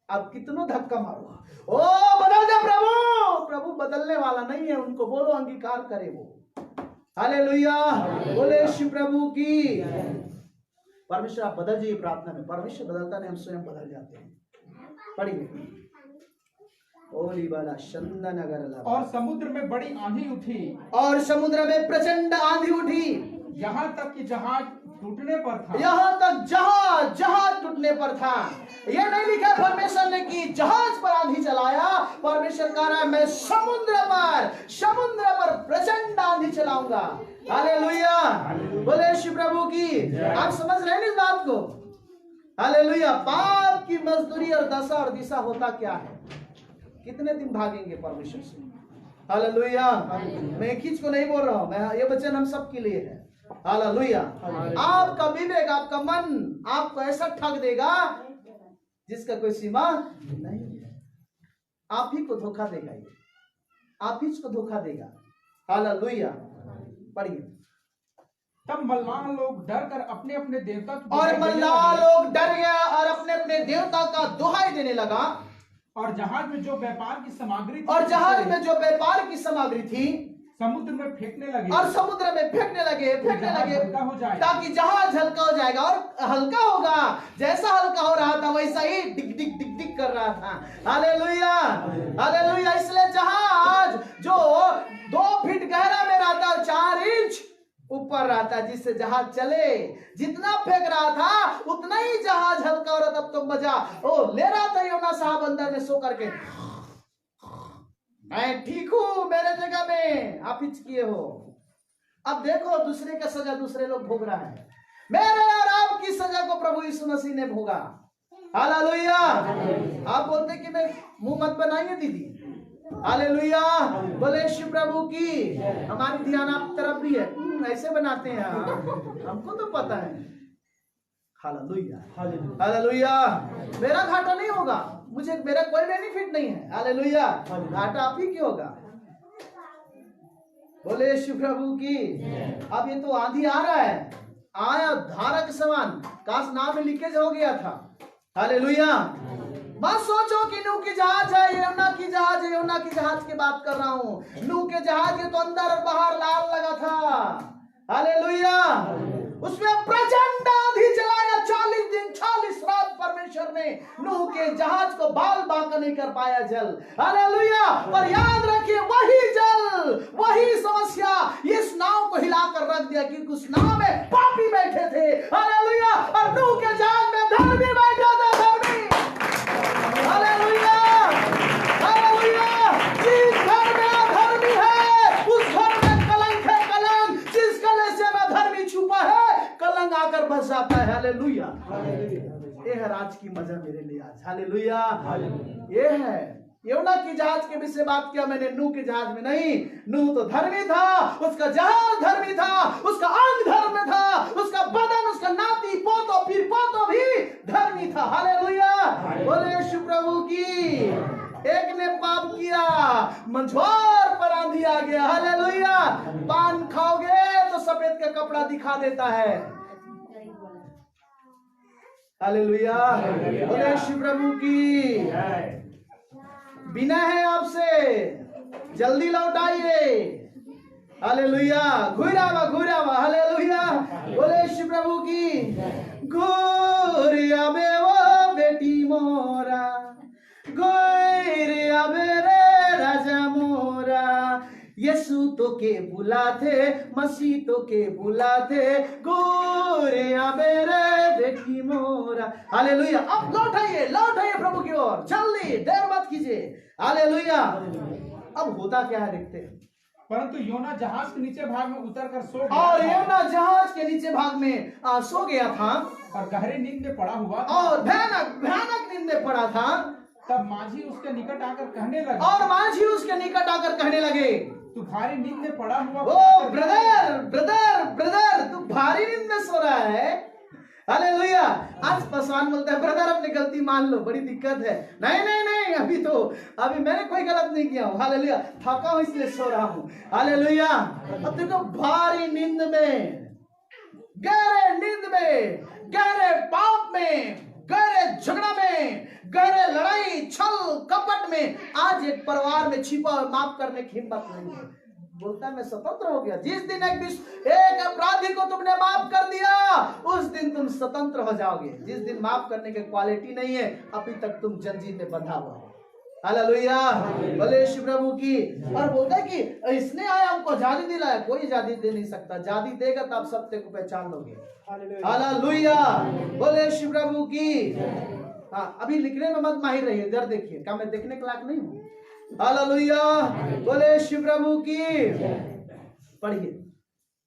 अब कितनों धक्का मारो, ओ बदल दे प्रभु। प्रभु बदलने वाला नहीं है, उनको बोलो अंगीकार करे वो। हालेलुया। बोले शिव प्रभु की। परमेश्वर आप बदल जाइए प्रार्थना में। परमेश्वर बदलता नहीं, हम स्वयं बदल जाते हैं। पढ़िए। ओली वाला चंदन नगर। और समुद्र में बड़ी आंधी उठी, और समुद्र में प्रचंड आंधी उठी, यहाँ तक कि जहाज टूटने पर था। यहाँ तक जहाज टूटने पर था। ये नहीं लिखा परमेश्वर ने कि जहाज पर आंधी चलाया। परमेश्वर कह रहा है मैं समुद्र पर प्रचंड आंधी चलाऊंगा। हालेलुया। बोले शिव प्रभु की। आप समझ रहे हैं इस बात को? हालेलुया। पाप की मजदूरी और दशा और दिशा होता क्या है? कितने दिन भागेंगे परमेश्वर से? हालेलुया। मैं एक चीज को नहीं बोल रहा हूं, मैं ये वचन हम सब के लिए है। हालेलुया। आपका विवेक, आपका मन आपको ऐसा ठग देगा जिसका कोई सीमा नहीं है। आप ही को धोखा देगा, ये आप ही को धोखा देगा। हालेलुया। पढ़िए। तब मल्लाह लोग डर कर अपने अपने देवता की और मल्लाह लोग डर गया और अपने अपने देवता का दुहाई देने लगा। और जहाज में जो व्यापार की सामग्री थी, और जहाज में जो व्यापार की सामग्री थी समुद्र में फेंकने लगे, और समुद्र में फेंकने लगे जहाज हल्का हो जाए। ताकि जहाज हल्का हो जाएगा। और हल्का होगा, जैसा हल्का हो रहा था वैसा ही डिग डिग डिग डिग कर रहा था। Hallelujah, hallelujah. इसलिए जहाज जो 2 फीट गहरा में रहता, 4 इंच ऊपर रहता, जिससे जहाज चले। जितना फेंक रहा था उतना ही जहाज हल्का हो रहा था। तब तो मजा ले रहा था योना साहब अंदर में सो करके, मैं ठीक हूं, मेरे जगह में आप हिचकिए हो। अब देखो दूसरे का सजा दूसरे लोग भोग रहा है, मेरे और आपकी सजा को प्रभु यीशु मसीह ने भोगा। हालेलुया। आप बोलते कि मैं मुंह मत बनाइए दीदी। हालेलुया, बोले शिव प्रभु की। हमारी ध्यान आप तरफ भी है, ऐसे बनाते हैं हमको तो पता है। Hallelujah, hallelujah. मेरा घाटा नहीं होगा, मुझे मेरा कोई बेनिफिट नहीं है। हालेलुया, घाटा आप ही की होगा। बोले शिव प्रभु की। अब ये तो आंधी आ रहा है, आया धारा के समान, काश नाव में लीकेज हो गया था। हालेलुया। मत सोचो कि नूह की जहाज है, योना की जहाज है। योना की जहाज की बात कर रहा हूं। नूह के जहाज के तो अंदर और बाहर लाल लगा था। हालेलुया। उसमें प्रचंड आंधी चलाया, 40 दिन 40 रात परमेश्वर ने नूह के जहाज को बाल बांका नहीं कर पाया जल। हालेलुया। और याद रखिए, वही जल, वही समस्या इस नाव को हिलाकर रख दिया, क्योंकि उस नाव में पापी बैठे थे। हालेलुया। और नूह के जहाज में धर्मी बैठा था, धर्मी। Hallelujah, hallelujah. जिस घर में अधर्मी है उस घर में कलंक है, कलंक। जिस गले से अधर्मी छुपा है, कलंक आकर बस जाता है। हालेलुया। ये है राज की मजा मेरे लिए आज। हालेलुया। ये है योना की जहाज के विषय बात किया मैंने, नूह के जहाज में नहीं। नूह तो धर्मी था, उसका जहाज धर्मी था, उसका अंग धर्म में था, उसका बदन, उसका नाती पोतो फिर पोतो भी धर्मी था। हालेलुया। बोले शिव प्रभु की। एक ने पाप किया, मंझवार पर आंधी आ गया। हालेलुया। पान खाओगे तो सफेद का कपड़ा दिखा देता है। हालेलुया। बोले शिव प्रभु की। बिना है आपसे, जल्दी लौट आइए। हालेलुया। घुरावा घुरावा। हालेलुया। बोले शिव प्रभु की। घुरिया बे वो बेटी मोरा, घुरिया बे रे राजा मोरा। यीशु तो के बुलाते, मसीह तो के बुलाते, घुरिया बे रे बेटी मोरा। हालेलुया। अब लौट आइए प्रभु की ओर, जल्दी, देर मत कीजिए। हालेलुया। अब होता क्या है देखते हैं। परंतु योना जहाज के नीचे भाग में उतरकर सो गया, और योना जहाज के नीचे भाग में सो गया था, और गहरी नींद में पड़ा हुआ था। और भयानक भयानक नींद में पड़ा था। तब माझी उसके निकट आकर कहने लगे, और माझी उसके निकट आकर कहने लगे, तू भारी नींद में पड़ा हुआ, ओ ब्रदर ब्रदर ब्रदर, तू भारी नींद में सो रहा है। हालेलुया। आज पासवान बोलता है, ब्रदर अपनी गलती मान लो, बड़ी दिक्कत है। नहीं नहीं नहीं, अभी मैंने कोई गलत नहीं किया हूँ। हालेलुया। थका हूँ इसलिए सो रहा हूँ। हालेलुया। अब देखो, भारी नींद में, गहरे नींद में, गहरे पाप में, गहरे झगड़ा में, गहरे लड़ाई छल कपट में, आज एक परिवार में छिपा और माफ करने की हिम्मत नहीं है। बोलता है मैं स्वतंत्र हो गया। जिस दिन एक अपराधी को तुमने माफ कर दिया, उस दिन तुम स्वतंत्र हो जाओगे। जिस दिन माफ करने की क्वालिटी नहीं है, अभी तक तुम जंजीर में बंधा हुआ हो। हालेलुया। बोले शिव प्रभु की। और बोलता है कि इसने आया हमको आजादी दिलाया, कोई आजादी दे नहीं सकता। आजादी देगा तो आप सत्य को पहचान लोगे। हालेलुया। बोले शिव प्रभु की। हाँ, अभी लिखने में मत माहिर रहिए, इधर देखिए, क्या मैं देखने के लायक नहीं हूँ? हालेलुया। बोले शिव प्रभु की। पढ़िए।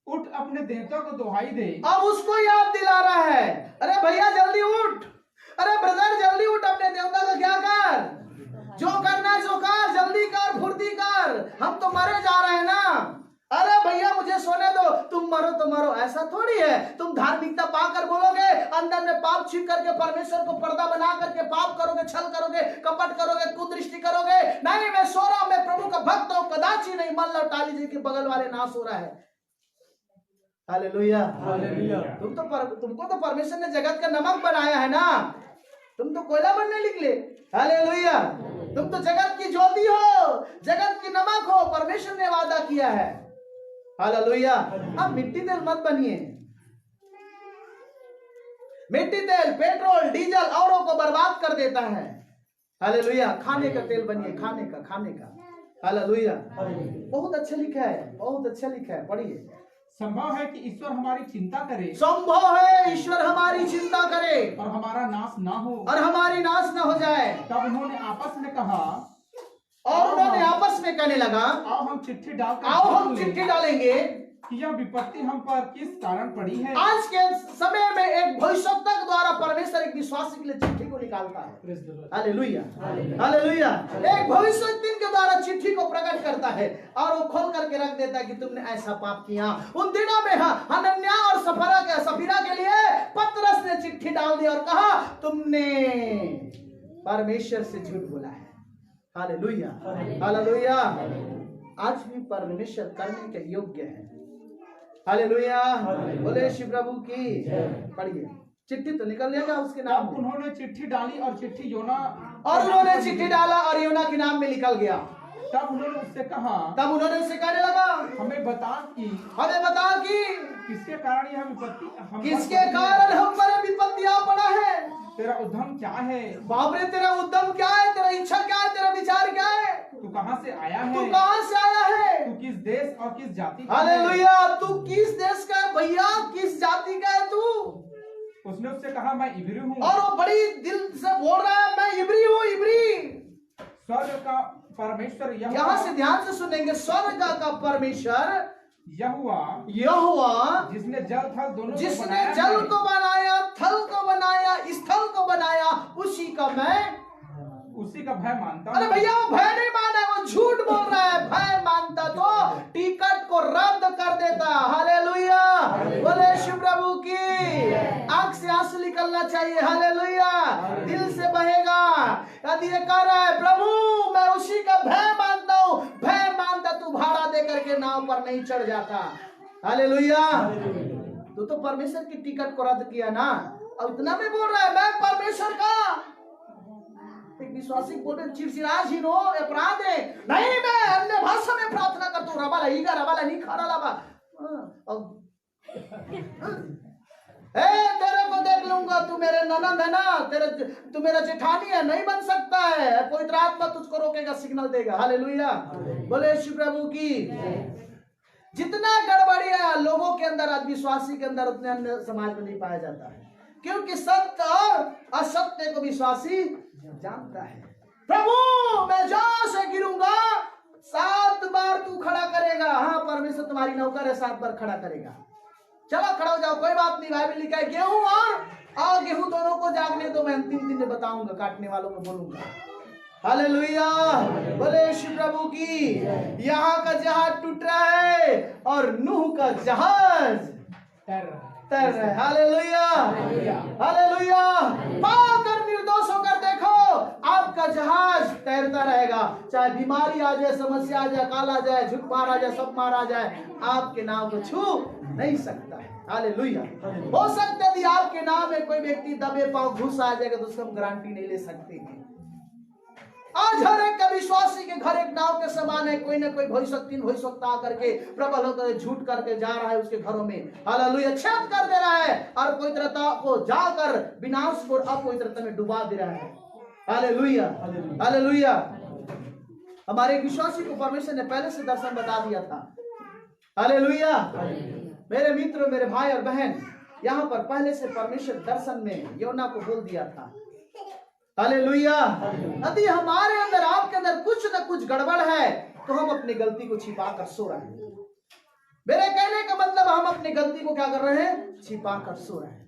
उठ अपने देवता को दुहाई दे। अब उसको याद दिला रहा है, अरे भैया जल्दी उठ, अरे ब्रदर जल्दी उठ, अपने देवता को क्या कर, जो करना है सो कर, जल्दी कर, फुर्ती कर, हम तो मरे जा रहे हैं ना। अरे भैया मुझे सोने दो, तुम मरो तो मरो, ऐसा थोड़ी है। तुम धार्मिकता पाकर बोलोगे, अंदर में पाप छिप करके परमेश्वर को पर्दा बना करके पाप करोगे, छल करोगे, कपट करोगे, कुदृष्टि करोगे। नहीं, मैं सो रहा हूं, मैं प्रभु का भक्त हूं, कदाच ही नहीं। मन लौटा लीजिए कि बगल वाले ना सो रहा है। हालेलुया। हालेलुया। तुमको तो परमेश्वर ने जगत का नमक बनाया है ना, तुम तो कोयला बनने निकले। हालेलुया। तुम तो जगत की ज्योति हो, जगत की नमक हो, परमेश्वर ने वादा किया है। हालेलुया। अब मिट्टी तेल मत बनिए। मिट्टी तेल पेट्रोल डीजल औरों को बर्बाद कर देता है। हालेलुया। खाने का तेल बनिए, खाने का। हालेलुया। बहुत अच्छा लिखा है, बहुत अच्छा लिखा है, पढ़िए। संभव है कि ईश्वर हमारी चिंता करे, संभव है ईश्वर हमारी चिंता करे और हमारा नाश ना हो, और हमारी नाश न हो जाए। तब उन्होंने आपस में कहा, और उन्होंने आपस में कहने लगा, आओ हम चिट्ठी डालकर आओ जान हम लें चिट्ठी डालेंगे कि यह विपत्ति हम पर किस कारण पड़ी है। आज के समय में एक भविष्यवक्ता द्वारा परमेश्वर एक विश्वासी के लिए चिट्ठी को निकालता है। Hallelujah, hallelujah. एक भविष्यवक्ता के द्वारा चिट्ठी को प्रकट करता है और वो खोल करके रख देता है कि तुमने ऐसा पाप किया। उन दिनों में हनन्याह और सफीरा के लिए पतरस ने चिट्ठी डाल दी और कहा, तुमने परमेश्वर से झूठ बोला है। Hallelujah, hallelujah. आज भी परमेश्वर करने के योग्य है। हालेलुया, बोले शिव प्रभु की। पढ़िए, चिट्ठी तो निकल जाएगा उसके नाम में। उन्होंने चिट्ठी डाली और चिट्ठी योना, और उन्होंने चिट्ठी डाला और योना के नाम में निकल गया। तब उन्होंने उससे कहा, तब उन्होंने उससे कहने लगा, हमें बता कि किसके कारण यह विपत्ति, किसके कारण हम पर विपत्ति आ पड़ा है। तेरा उद्यम क्या है? बाप रे, तेरा उद्यम क्या है, तेरा इच्छा क्या है, तेरा विचार क्या है, तू कहाँ से आया है? तू कहाँ से आया है? तू किस देश और किस जाति का है? हालेलुया। तू किस देश का है भैया, किस जाति का है तू? उसने उससे कहा, मैं इब्री हूँ। और वो बड़ी दिल से बोल रहा है, मैं इब्री हूँ, इब्री। स्वर्ग का परमेश्वर यहाँ से ध्यान से सुनेंगे, स्वर्ग का परमेश्वर यहोवा, जिसने जल थल दोनों, जिसने जल को बनाया, थल को बनाया, स्थल को बनाया, उसी का भय मानता हूं। अरे भैया, वो भय नहीं माना, वो झूठ बोल रहा है। भय मानता तो टिकट को रद्द कर देता। हालेलुया, बोले शिव प्रभु की। आंख से आंसू निकलना चाहिए। हालेलुया, दिल से बहेगा। यदि ये कह रहा है, प्रभु मैं उसी का भय मानता हूँ, भय मानता तू भाड़ा दे करके नाव पर नहीं चढ़ जाता। हालेलुया। तो परमेश्वर की टिकट को रद्द किया ना, अब इतना में बोल रहा है मैं परमेश्वर का। एक विश्वासी बोल रहे चिड़चिड़ाहीन हो, अपराध है। नहीं, मैं अन्य भाषा में प्रार्थना करता हूँ। रबाला ईगा, रबाला नहीं खा रहा। तेरे को देख लूंगा, तू मेरे ननद है ना, तू मेरा जेठानी है, नहीं बन सकता है। पवित्र आत्मा तुझको रोकेगा, सिग्नल देगा। हालेलुया, बोले शिव प्रभु की। जितना गड़बड़ी है लोगों के अंदर, आज विश्वासी के अंदर, उतने अन्य समाज में नहीं पाया जाता है, क्योंकि सत्य और असत्य को विश्वासी जानता है। प्रभु मैं जहां से गिरूंगा 7 बार तू खड़ा करेगा। हाँ, परमेश्वर तुम्हारी नौकर है, 7 बार खड़ा करेगा। चलो खड़ा हो जाओ, कोई बात नहीं। बाइबल लिखा है गेहूं और गेहूं दोनों को जागने दो, मैं अंतिम दिन में बताऊंगा, काटने वालों को बोलूंगा। हालेलुया, बोले शिव प्रभु की। यहाँ का जहाज टूट रहा है और नूह का जहाज तैर रहा है। Hallelujah, hallelujah. पाकर निर्दोष होकर देखो, आपका जहाज तैरता रहेगा। चाहे बीमारी आ जाए, समस्या आ जाए, काल आ जाए, झुक मार आ जाए, सब मार आ जाए, आपके नाम को छू नहीं सकता है। हालेलुया। हो सकता है यदि आपके नाम में कोई व्यक्ति दबे पांव घुस आ जाएगा तो उसको हम गारंटी नहीं ले सकते हैं। आज हर एक का विश्वासी के घर एक नाव के समान है। कोई ना कोई भविष्यवक्ता आकर के प्रबल होकर झूठ करके जा रहा है उसके घरों में। हालेलुया, छेद कर दे रहा है और पवित्रता को जाकर विनाश को अपवित्रता में डुबा दे रहा है। Hallelujah, hallelujah. हमारे विश्वासी को परमेश्वर ने पहले से दर्शन बता दिया था। हालेलुया। मेरे मित्र, मेरे भाई और बहन, यहाँ पर पहले से परमेश्वर दर्शन में योना को बोल दिया था। हालेलुया। यदि हमारे अंदर, आपके अंदर कुछ न कुछ गड़बड़ है तो हम अपनी गलती को छिपा कर सो रहे हैं। मेरे कहने का मतलब, हम अपनी गलती को क्या कर रहे हैं? छिपा कर सो रहे हैं।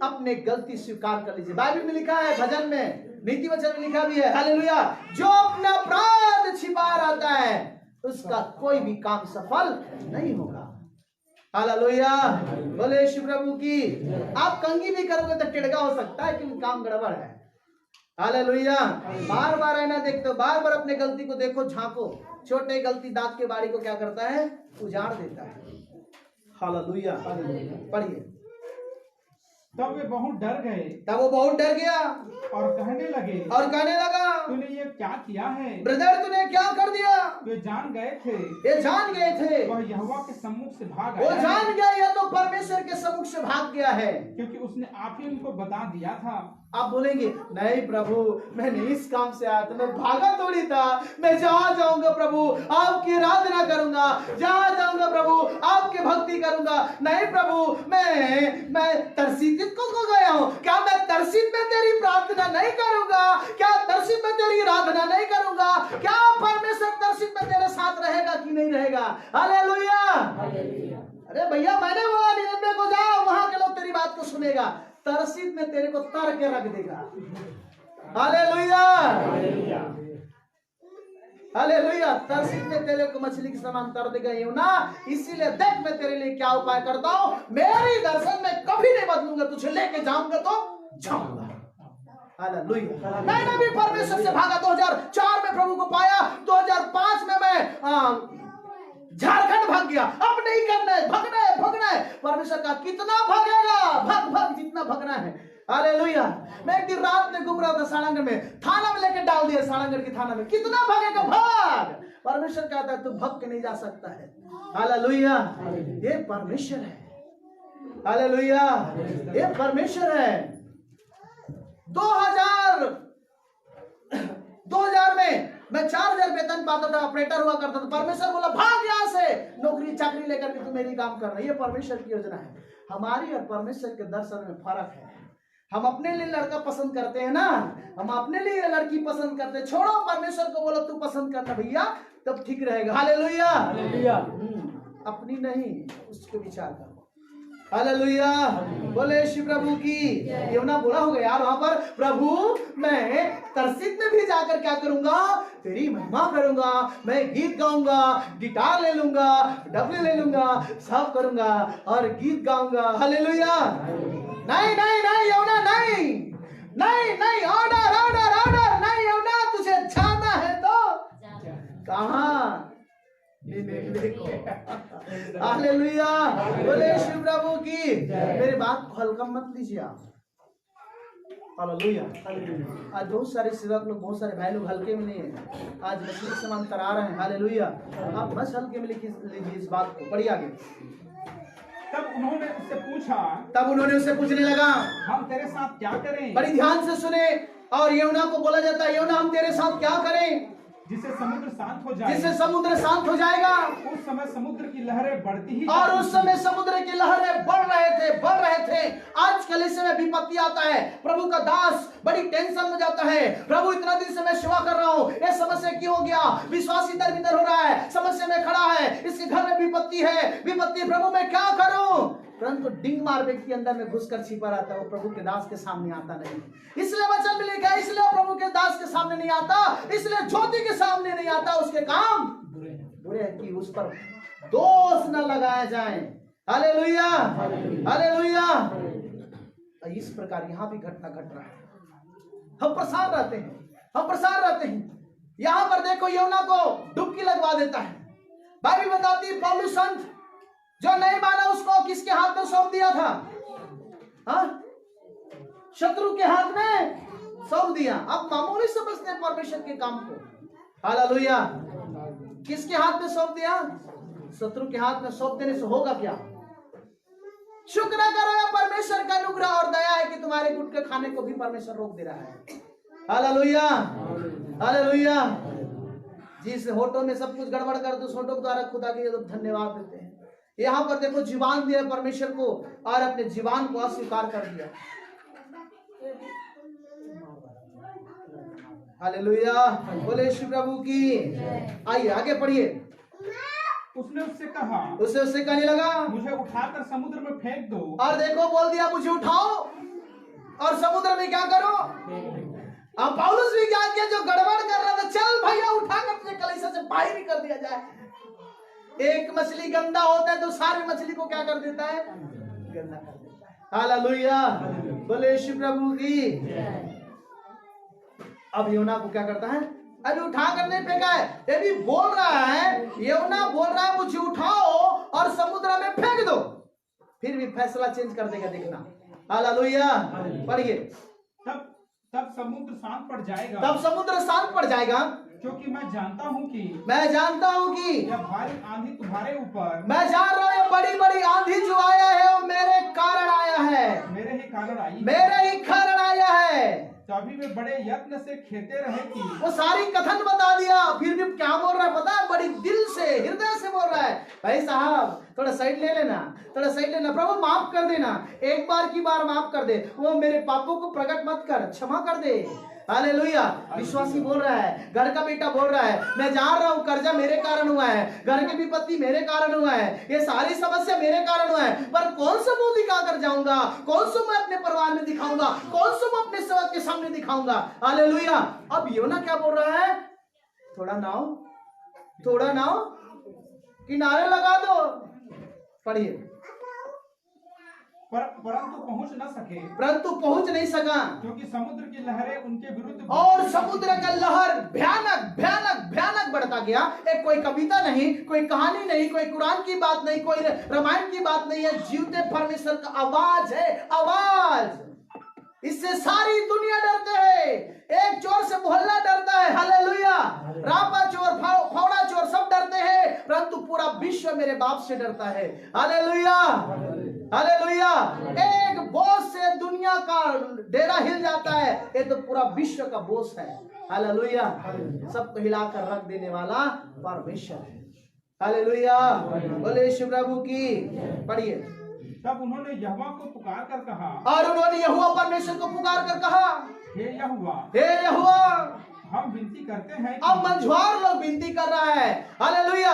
अपने गलती स्वीकार कर लीजिए। बाइबल में लिखा है, भजन में, नीति वचन में लिखा भी है। हालेलुया, जो अपना अपराध छिपा रहता है उसका कोई भी काम सफल नहीं होगा। हालेलुया, बोले शिव प्रभु की। आप कंघी भी करोगे तो टेढ़ा हो सकता है क्योंकि काम गड़बड़ है। हालेलुया। बार बार आईना देखते हो, बार बार अपने गलती को देखो, झांको। छोटे गलती दाग के बाड़ी को क्या करता है? उजाड़ देता है। हालेलुया, पढ़िए। तब वे बहुत डर गए तब वो बहुत डर गया और कहने लगा तूने ये क्या किया है? ब्रदर तूने क्या कर दिया? वे जान गए थे ये जान गए थे, वह यहोवा के सम्मुख से भाग वो आया जान है, गया यह तो परमेश्वर के सम्मुख से भाग गया है। क्योंकि उसने आप ही उनको बता दिया था। आप बोलेंगे नहीं प्रभु मैंने इस काम से आया था, मैं भागा थोड़ी था, मैं जहां जाऊंगा प्रभु आपकी आराधना करूंगा, जहां जाऊंगा प्रभु आपकी भक्ति करूंगा। नहीं प्रभु मैं तरसीत को गया हूं, क्या मैं तरसीत में तेरी प्रार्थना नहीं करूंगा? क्या तरसीत में तेरी आराधना नहीं करूंगा? क्या परमेश्वर तरसीत में तेरे साथ रहेगा कि नहीं रहेगा? हालेलुया। अरे भैया मैंने बोला निनवे को जाओ, वहां के लोग तेरी बात को सुनेगा, तरसीत में तेरे को तर के रख देगा। Hallelujah hallelujah. तरसीत में तेरे को मछली के समान कर देगा यूना। इसीलिए देख मैं तेरे लिए क्या उपाय करता हूं, मेरी दर्शन में कभी नहीं बदलूंगा, तुझे लेके जाऊंगा तो जाऊंगा। हालेलुया। मैंने भी परमेश्वर से भागा, 2004 में प्रभु को पाया, 2005 में मैं झारखंड भाग गया। अब नहीं करना है, भगना है। परमेश्वर का कितना भागेगा, भग जितना भगना है। हालेलुया। मैं एक दिन रात में घूम रहा था साड़ागढ़ में, थाना में लेके डाल दिया, साड़ागढ़ की थाना में। कितना भागेगा, भाग। परमेश्वर कहता है तू भग के नहीं जा सकता है। हालेलुया। ये परमेश्वर है। हालेलुया। ये परमेश्वर है। 2000 में मैं 4000 वेतन पाता था, ऑपरेटर हुआ करता था। परमेश्वर बोला भाग यहाँ से, नौकरी चाकरी लेकर के तू मेरी काम कर रहा है। ये परमेश्वर की योजना है। हमारी और परमेश्वर के दर्शन में फर्क है। हम अपने लिए लड़का पसंद करते हैं ना, हम अपने लिए लड़की पसंद करते हैं। छोड़ो, परमेश्वर को बोलो तू पसंद करना भैया, तब ठीक रहेगा। हालेलुया। अपनी नहीं, उसको विचार करो। हालेलुया। बोले श्री प्रभु की। यूहन्ना बोला होगा यार वहां पर, प्रभु मैं तरसीत में भी जाकर क्या करूंगा, तेरी महिमा करूंगा, मैं गीत गाऊंगा, गिटार ले लूंगा, डबली ले लूंगा, सब करूंगा और गीत गाऊंगा। हालेलुया। नहीं नहीं नहीं यूहन्ना, नहीं नहीं नहीं, ऑर्डर नहीं यूहन्ना, तुझे जाना है तो कहां? हालेलुया। बोले शिव प्रभु की। मेरी बात को हल्का मत लीजिए आप। हालेलुया। आज बहुत सारे सेवक लोग, बहुत सारे भाई लोग हल्के में नहीं है, आज मछली समान तरा रहे हैं। हालेलुया। आप बस हल्के में लीजिए इस बात को। पढ़िए आगे। तब उन्होंने उससे पूछने लगा हम तेरे साथ क्या करें? बड़ी ध्यान से सुने। और यूहन्ना को बोला जाता है, यूहन्ना हम तेरे साथ क्या करें? जिससे समुद्र शांत हो जाए, जिससे समुद्र शांत हो जाएगा। उस समय समुद्र की लहरें बढ़ती ही, और उस समय समुद्र की लहरें बढ़ रहे थे। आज कल इस समय विपत्ति आता है, प्रभु का दास बड़ी टेंशन में जाता है। प्रभु इतना दिन से मैं सेवा कर रहा हूँ, ये समस्या क्यों हो गया? विश्वासी दर बिदर हो रहा है, समस्या में खड़ा है, इसके घर में विपत्ति है, प्रभु मैं क्या करूं? परंतु डिंग मार व्यक्ति अंदर में घुसकर छिपा रहता है, वो प्रभु के दास के सामने आता नहीं। इसलिए वचन में लिखा है, इसलिए प्रभु के दास के सामने नहीं आता, इसलिए ज्योति के सामने नहीं आता। उसके काम बुरे हैं कि उस पर दोष न लगाया जाए। Hallelujah hallelujah. इस प्रकार यहाँ भी घटना घट रहा है। हम परेशान रहते हैं। यहाँ पर देखो यूहन्ना को डुबकी लगवा देता है। बाइबल बताती है पौलुस संत जो नहीं माना उसको किसके हाथ में सौंप दिया था? हाँ? शत्रु के हाथ में सौंप दिया। अब मामूली समझते हैं परमेश्वर के काम को। हालेलुया। किसके हाथ में सौंप दिया? शत्रु के हाथ में सौंप देने से होगा क्या? शुक्र करो परमेश्वर का अनुग्रह और दया है कि तुम्हारे गुट के खाने को भी परमेश्वर रोक दे रहा है। Hallelujah hallelujah. जिस होटो में सब कुछ गड़बड़ कर दो, उस होटो द्वारा खुदा के धन्यवाद देते हैं। यहाँ पर देखो जीवान दिया परमेश्वर को और अपने जीवान को अस्वीकार कर दिया। हालेलुया। बोले श्री प्रभु की। आइए आगे पढ़िए। उसने उससे कहने लगा मुझे उठाकर समुद्र में फेंक दो। और देखो बोल दिया मुझे उठाओ और समुद्र में क्या करो? अब पौलुस भी क्या किया जो गड़बड़ कर रहा था, चल भैया उठाकर तुझे कलीसिया से बाहर ही कर दिया जाए। एक मछली गंदा होता है तो सारी मछली को क्या कर देता है? गंदा कर देता है। हालेलुया। बोले श्री प्रभु की। अब यूहन्ना को क्या करता है? अभी उठा कर नहीं फेंका है, ये भी बोल रहा है, यूहन्ना बोल रहा है मुझे उठाओ और समुद्र में फेंक दो। फिर भी फैसला चेंज कर देगा, देखना। हालेलुया। पढ़िए। तब तब समुद्र शांत पड़ जाएगा, तब समुद्र शांत पड़ जाएगा, क्योंकि मैं जानता हूँ कि यह भारी आंधी तुम्हारे ऊपर, मैं जान रहा हूँ ये बड़ी बड़ी आंधी जो आया है वो मेरे कारण आया है, मेरे ही कारण आई, मेरे ही कारण आया है। तभी वे बड़े यत्न से खेते रहे कि, वो सारी कथन बता दिया, फिर भी क्या बोल रहा है पता है? बड़ी दिल से, हृदय से बोल रहा है, भाई साहब थोड़ा साइड ले लेना, थोड़ा साइड लेना, प्रभु माफ कर देना, एक बार की बार माफ कर दे, वो मेरे पापों को प्रकट मत कर, क्षमा कर दे। हालेलुया। विश्वासी बोल रहा है, घर का बेटा बोल रहा है, मैं जान रहा हूँ कर्जा मेरे कारण हुआ है, घर की विपत्ति मेरे कारण हुआ है, ये सारी समस्या मेरे कारण हुआ है, पर कौन सा मुंह दिखा कर जाऊंगा, कौन सा मैं अपने परिवार में दिखाऊंगा, कौन सा मैं अपने सेवक के सामने दिखाऊंगा। हालेलुया। अब योना क्या बोल रहा है? थोड़ा नाव किनारे लगा दो। पढ़िए। परंतु पहुंच नहीं सका, क्योंकि समुद्र की लहरें उनके विरुद्ध, और समुद्र का लहर भयानक भयानक भयानक बढ़ता गया। एक कोई कविता नहीं, कोई कहानी नहीं, कोई कुरान की बात नहीं, कोई रामायण की बात नहीं है, जीवते परमेश्वर का आवाज है, आवाज। इससे सारी दुनिया डरते है, एक चोर से मोहल्ला डरता है। हालेलुया। रापा चोर, फावड़ा चोर सब डरते हैं, परंतु पूरा विश्व मेरे बाप से डरता है। हालेलुया। हालेलुया। एक बोझ से दुनिया का डेरा हिल जाता है, ये तो पूरा विश्व का बोझ है। हालेलुया। सबको हिलाकर रख देने वाला परमेश्वर है। हालेलुया। बोले यीशु प्रभु की। पढ़िए। तब उन्होंने यहोवा को पुकार कर कहा, और उन्होंने यहोवा परमेश्वर को पुकार कर कहा, हे यहोवा हम विनती करते हैं। अब मंझवार लोग विनती कर रहा है। हालेलुया।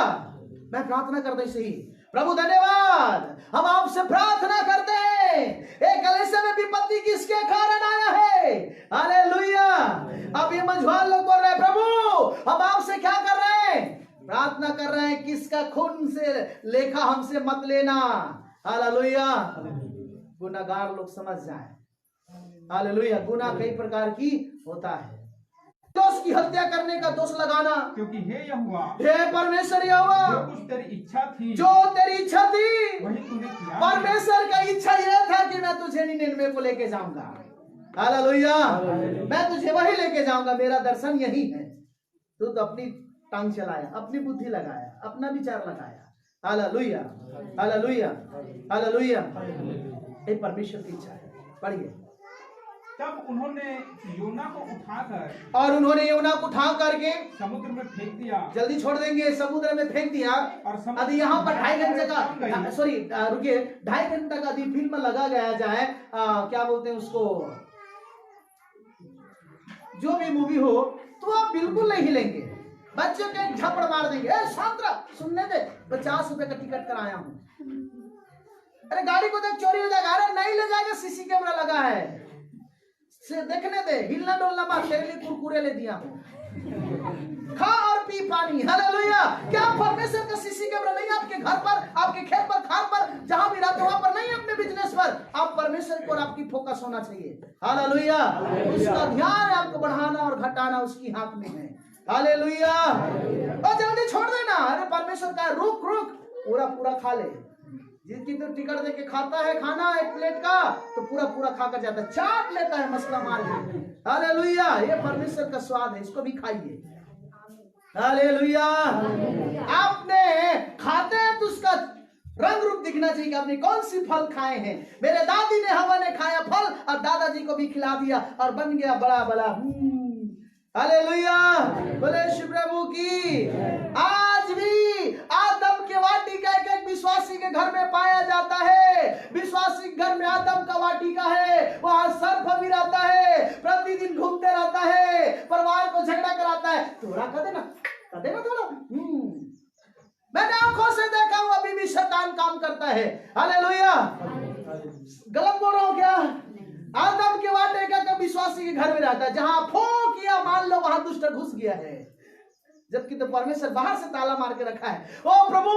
मैं प्रार्थना करता हूं सही, प्रभु धन्यवाद, हम आपसे प्रार्थना करते हैं, एक कलीसिया में विपत्ति किसके कारण आया है। हालेलुया। अब ये मंझवार लोग बोल रहे हैं, प्रभु हम आपसे क्या कर रहे हैं? प्रार्थना कर रहे हैं, किसका खून से लेखा हमसे मत लेना। हालेलुया। गुनाहगार लोग समझ जाए। हालेलुया। गुनाह कई प्रकार की होता है, दोष की हत्या करने का दोष लगाना, क्योंकि हे यहोवा, हे परमेश्वर यहोवा, जो कुछ तेरी इच्छा थी, वही तूने किया। परमेश्वर का इच्छा यह था कि मैं तुझे निन्वे को लेके जाऊंगा। हालेलुया। मैं तुझे वही लेके जाऊंगा, मेरा दर्शन यही है। तू तो अपनी टांग चलाया, अपनी बुद्धि लगाया, अपना विचार लगाया। हालेलुया। हालेलुया। हालेलुया। ये परमेश्वर की इच्छा है। पढ़िए। तब उन्होंने योना को उठाकर, और उन्होंने योना को उठा करके समुद्र में फेंक दिया। जल्दी छोड़ देंगे, समुद्र में फेंक दिया। और अभी यहाँ पर 2.5 घंटे का, सॉरी रुकिए, 2.5 घंटा का अभी फिल्म लगा गया जाए, क्या बोलते हैं उसको, जो भी मूवी हो, तो आप बिल्कुल नहीं हिलेंगे, बच्चों के झपड़ मार देंगे। छात्र सुनने दे, 50 रुपए का टिकट कराया हूँ। अरे गाड़ी को देख चोरी हो जाएगा। अरे नहीं ले जाएगा, सीसी कैमरा लगा है, से देखने दे, हिलना डोलना मत, तेरे लिए कुरकुरे ले दिया हूँ, खा और पी पानी। हालेलुया। क्या परमेश्वर का सीसी कैमरा नहीं आपके घर पर, आपके खेत पर, खान पर, जहां भी रहते वहां पर नहीं, अपने बिजनेस पर? आप परमेश्वर को, आपकी फोकस होना चाहिए। हालेलुया। उसका ध्यान आपको बढ़ाना और घटाना उसकी हाथ में है। हालेलुया। और जल्दी छोड़ देना। अरे परमेश्वर का रुक रुक, पूरा पूरा खा ले। जिसकी तो टिकट दे के खाता है खाना एक प्लेट का, तो पूरा पूरा खाकर जाता है, चाट लेता है मसला मार के। हालेलुया। ये परमेश्वर का स्वाद है, इसको भी खाइए। हालेलुया। आपने खाते हैं तो उसका रंग रूप दिखना चाहिए कि आपने कौन सी फल खाए हैं। मेरे दादी ने, हवा ने खाया फल और दादाजी को भी खिला दिया और बन गया बड़ा बड़ा। हालेलुया। बोले यीशु प्रभु की। आज भी आदम के वाटिका एक विश्वासी के घर में पाया जाता है। विश्वासी के घर में आदम का वाटिका है, वहां सर्प भी रहता है, प्रतिदिन घूमते रहता है, परिवार को झगड़ा कराता है। थोड़ा कर देना थोड़ा। मैंने आंखों से देखा हूं, अभी भी शैतान काम करता है। हालेलुया। गलत बोल रहा हूं क्या? आदम के वाटिका का विश्वासी के घर में रहता है, जहां फो किया मान लो वहां दुष्ट घुस गया है, जबकि तो परमेश्वर बाहर से ताला मार के रखा है। ओ प्रभु,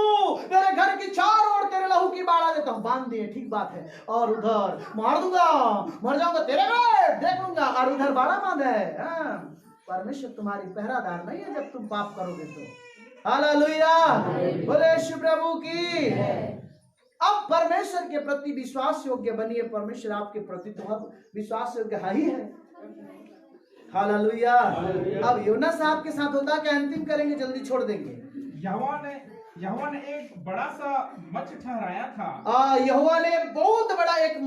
मेरे घर की चारों ओर तेरे लहू की बाड़ा देता हूं। बांध दिए, ठीक बात है, और उधर मार दूंगा, मर जाऊंगा तेरे घर देख लूंगा, और उधर बाड़ा बांधा है। परमेश्वर तुम्हारी पहरादार नहीं है जब तुम पाप करोगे तो। हालेलुया। बोले यीशु प्रभु की। अब आप परमेश्वर के प्रति विश्वास योग्य बनिए, परमेश्वर आपके प्रति तो अब विश्वास योग्य है ही है। हालेलुया। अब योना साहब के साथ होता कि अंतिम करेंगे, जल्दी छोड़ देंगे। यहोवा ने एक बड़ा सा मत्स्य ठहराया था। यहोवा ने बहुत बड़ा एक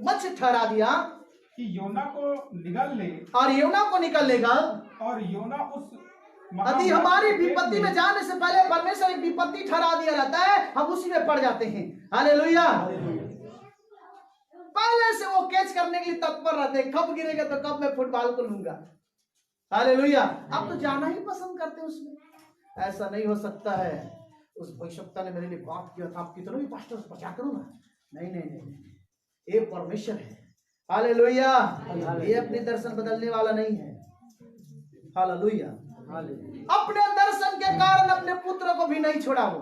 मत्स्य ठहरा दिया कि योना को निगल ले, और योना को निकल लेगा। और योना उस यदि हमारी विपत्ति में जाने से पहले परमेश्वर एक विपत्ति ठहरा दिया रहता है, हम उसी में पड़ जाते हैं। हालेलुया। पहले से वो कैच करने के लिए तत्पर रहते हैं, कब गिरेगा तो कब मैं फुटबॉल को लूंगा। हालेलुया। अब तो जाना ही पसंद करते हैं उसमें। ऐसा नहीं हो सकता है, उस भविष्यवक्ता ने मेरे लिए बात किया था, आप कितना भी पास्टर बचा करो ना। नहीं नहीं नहीं नहीं, ये परमेश्वर है। हालेलुया। ये अपने दर्शन बदलने वाला नहीं है। हालेलुया। अपने दर्शन के कारण अपने पुत्र को भी नहीं छोड़ा वो।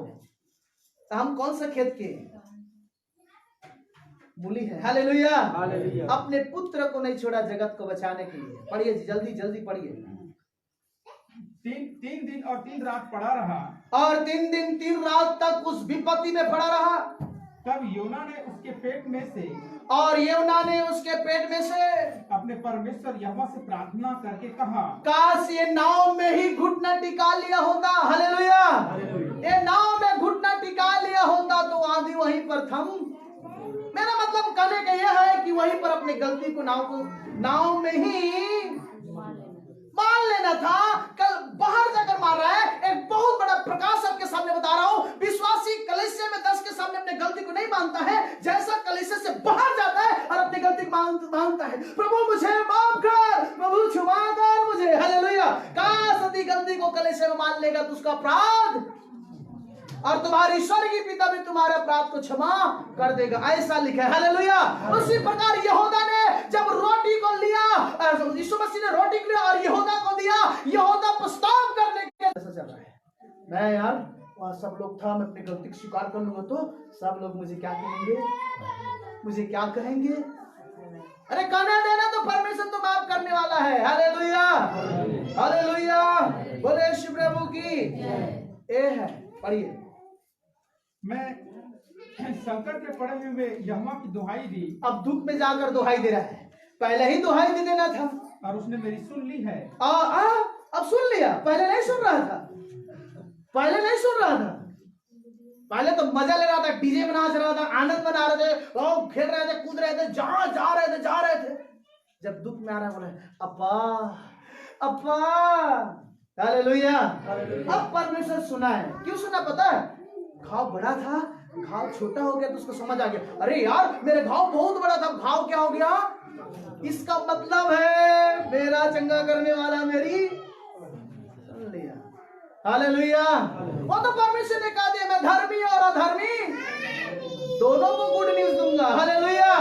तो हम कौन सा खेत के मूली है। हालेलुया। अपने पुत्र को नहीं छोड़ा जगत को बचाने के लिए। पढ़िए जल्दी जल्दी पढ़िए। 3 दिन और 3 रात पड़ा रहा, और 3 दिन 3 रात तक उस विपत्ति में पड़ा रहा। तब योना ने उसके पेट में से, और योना ने उसके पेट में से अपने परमेश्वर यहोवा से प्रार्थना करके कहा, काश ये नाव में ही घुटना टिका लिया होता। हालेलुया। ये नाव में घुटना टिका लिया होता तो आंधी वहीं पर थम। मेरा मतलब कहने का यह है कि वहीं पर अपनी गलती को नाव में ही मान लेना था। कल बाहर जाकर मार रहा है। एक बहुत बड़ा प्रकाश आपके सामने बता रहा हूं। विश्वासी कलीसिया में 10 के सामने अपनी गलती को नहीं मानता है, जैसा कलीसिया से बाहर जाता है और अपनी गलती मानता है। प्रभु मुझे माफ कर, प्रभु क्षमा कर मुझे। हालेलुया। काश यदि गलती को कलीसिया में मान लेगा तो उसका अपराध और तुम्हारी स्वर्गीय पिता भी तुम्हारे अपराध को क्षमा कर देगा, ऐसा लिखा है। हालेलुया। उसी प्रकार यहूदा ने जब रोटी को लिया, यीशु मसीह ने रोटी को लिया और यहूदा को दिया। यहूदा पछतावा करने के ऐसा चल रहा है। मैं यार वहां सब लोग था, मैं अपनी गलती को स्वीकार कर लूंगा तो सब लोग मुझे क्या कहेंगे, मुझे क्या कहेंगे। अरे कहना देना तो परमेश्वर तो माफ करने वाला है। हालेलुया। हालेलुया। बोले शिव प्रभु की ए है। पढ़िए। मैं संकट में पड़े हुए यहोवा की दुहाई दी। अब दुख में जाकर दुहाई दे रहा है। पहले ही दुहाई दे देना था और उसने मेरी सुन ली है। अब सुन लिया। पहले नहीं सुन रहा था। पहले नहीं सुन रहा था। पहले तो मजा ले रहा था, डीजे में नाच रहा था, आनंद मना रहे थे, खेल रहे थे, कूद रहे थे, जहां जा रहे थे। जब दुख में आ रहा है बोले अप्पा अप्पा। हालेलुया। अब परमेश्वर सुना है। क्यों सुना पता है? घाव बड़ा था, घाव छोटा हो गया तो उसको समझ आ गया, अरे यार मेरे घाव बहुत बड़ा था, घाव क्या हो गया। इसका मतलब है मेरा चंगा करने वाला मेरी सुन लिया। हालेलुया। वो तो परमेश्वर ने कहा दिया मैं धर्मी और अधर्मी दोनों को गुड न्यूज दूंगा। हालेलुया।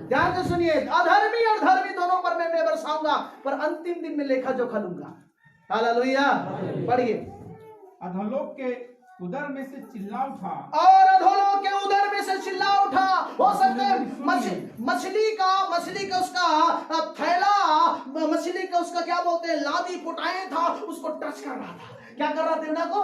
ध्यान से सुनिए, अधर्मी और धर्मी दोनों पर मैं बरसाऊंगा, पर अंतिम दिन में लेखा जोखा लूंगा। हालेलुया। पढ़िए। अधोलोक के उदर में से चिल्ला उठा, और अधोलोक के उदर में से चिल्ला उठा। हो सकता है मछली का उसका थैला, मछली का उसका क्या बोलते हैं लादी पुटाए था, उसको टच कर रहा था। क्या कर रहा था? ना को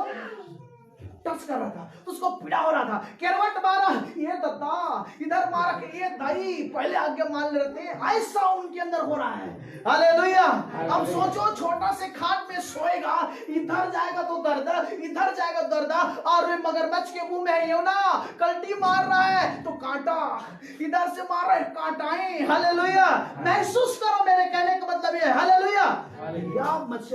टच कर रहा था, उसको पीड़ा हो रहा था। केरवट मारा, ये दद्दा इधर मारा कि ये दाई पहले आगे मान लेते हैं, ऐसा उनके अंदर हो रहा है। हालेलुया। अब सोचो छोटा से खाट में सोएगा, इधर जाएगा तो दर्द, इधर जाएगा दर्द, और वे मगरमच्छ के मुंह में योना कल्टी मार रहा है तो कांटा, इधर से मार रहा है कांटाएं। हालेलुया। महसूस करो, मेरे कहने का मतलब ये है। हालेलुया।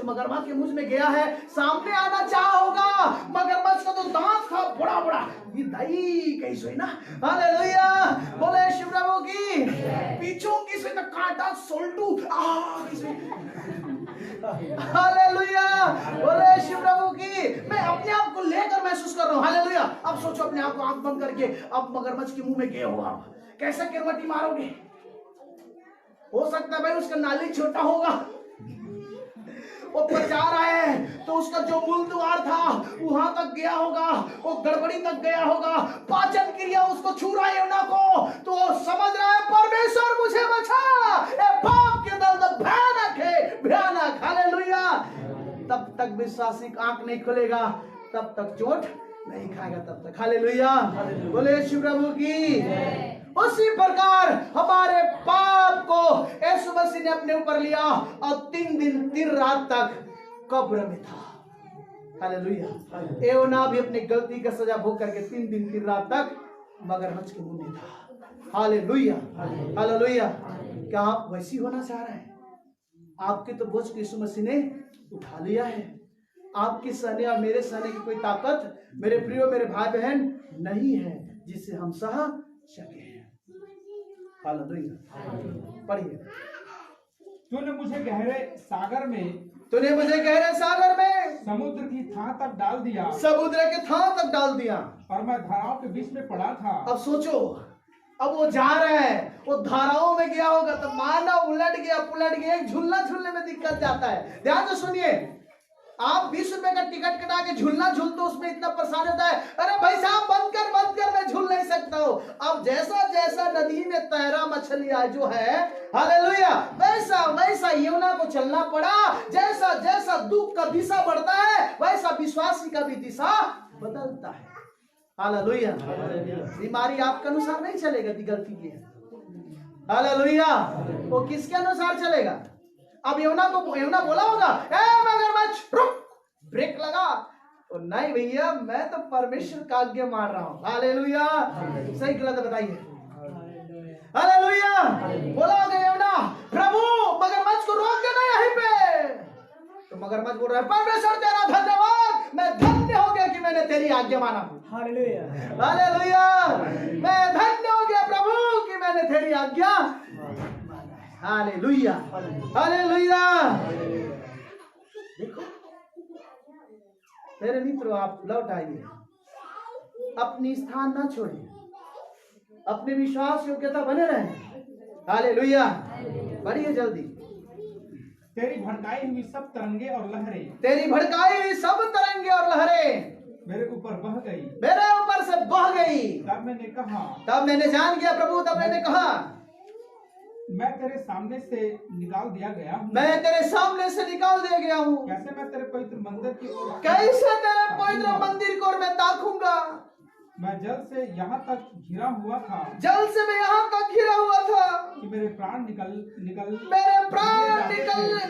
मगरमच्छ के मुंह में गया है, सामने आना चाह होगा। मगरमच्छ का तो दांत था बड़ा बड़ा, ये दाई कैसे है ना। हालेलुया। बोले शिव प्रभु की। पीछों की से कांटा सोल्टू हालेलुया। बोले शिव प्रभु की। मैं अपने आप को लेकर महसूस कर रहा हूँ। हालेलुया। अब सोचो अपने आप को आंख बंद करके, अब मगरमच्छ के मुंह में गए हो आप, कैसे किरवटी मारोगे? हो सकता है भाई उसका नाली छोटा होगा, वो पचा रहा है तो उसका जो मूल द्वार था वहां तक गया होगा, वो गड़बड़ी तक गया होगा, पाचन क्रिया उसको छू रहा है योना को, तो समझ रहा है परमेश्वर मुझे बचा। ये पाप के दलदल भयानक है, भयानक। हालेलुया। तब तक विश्वासी आंख नहीं खुलेगा, तब तक चोट नहीं खाएगा तब तक। हालेलुया, बोले यीशु प्रभु की। उसी प्रकार हमारे पाप को यीशु मसीह ने अपने ऊपर लिया और 3 दिन 3 रात तक कब्र में था। हालेलुया। योना भी अपनी गलती का सजा भोग करके 3 दिन 3 रात तक मगरमच्छ के मुंह में था। Hallelujah, hallelujah. क्या आप वैसी होना चाह रहे हैं? आपके तो बोझ को यीशु मसीह ने उठा लिया है। आपके सहने और मेरे सहने की कोई ताकत, मेरे प्रियो, मेरे भाई बहन, नहीं है जिसे हम सह सके। हालेलुया। पढ़िए। तूने मुझे गहरे सागर में समुद्र की थाह तक डाल दिया, समुद्र के थाह तक डाल दिया, और मैं धाराओं के बीच में पड़ा था। अब सोचो, अब वो जा रहा है, वो धाराओं में गया होगा तो माना उलट गया, पुलट गया। एक झूलना झूलने में दिक्कत जाता है। ध्यान से सुनिए, आप 20 रुपए का टिकट कटा के झूलना झूलते हो, उसमें इतना परेशान होता है, अरे भाई साहब बंद कर, मैं झूल नहीं सकता हूँ। अब जैसा जैसा नदी में तैरा मछलियां जो है, हालेलुया, वैसा वैसा योना को चलना पड़ा। जैसा जैसा दुख का दिशा बढ़ता है, वैसा विश्वासी का भी दिशा बदलता है। हालेलुया। बीमारी आपके अनुसार नहीं चलेगा, गलती की है। हालेलुया। वो किसके अनुसार चलेगा? अब योना बोला होगा, ए मगरमच्छ रुक, ब्रेक लगा, तो नहीं भैया, मैं तो परमेश्वर का आज्ञा मान रहा हूं। हालेलुया। सही गलत बताइए। हालेलुया। बोला होगा योना, प्रभु मगरमच्छ को रोक देना यहीं पे, तो मगरमच्छ बोल रहा है, परमेश्वर तेरा धन्यवाद, मैं धन्य हो गया कि मैंने तेरी आज्ञा माना। Hallelujah, hallelujah. मैं धन्य हो गया प्रभु कि मैंने तेरी आज्ञा। Hallelujah, hallelujah. देखो मेरे मित्रों, आप लौट आइए, अपनी स्थान ना छोड़िए, अपने विश्वास योग्यता बने रहें। हालेलुया। बढ़िए जल्दी। तेरी भड़काई हुई सब तरंगे और लहरें, तेरी भड़काई हुई सब तरंगे और लहरें मेरे ऊपर बह गई, मेरे ऊपर से बह गई। तब मैंने कहा, तब मैंने जान गया प्रभु, तब मैंने कहा, मैं तेरे सामने से निकाल दिया गया हूँ, मैं तेरे सामने से निकाल दिया गया हूँ। कैसे मैं तेरे पवित्र मंदिर की ओर, कैसे तेरे पवित्र मंदिर को मैं ताकूंगा। मैं जल से यहाँ तक घिरा हुआ था, जल से मैं यहाँ तक घिरा हुआ था कि मेरे प्राण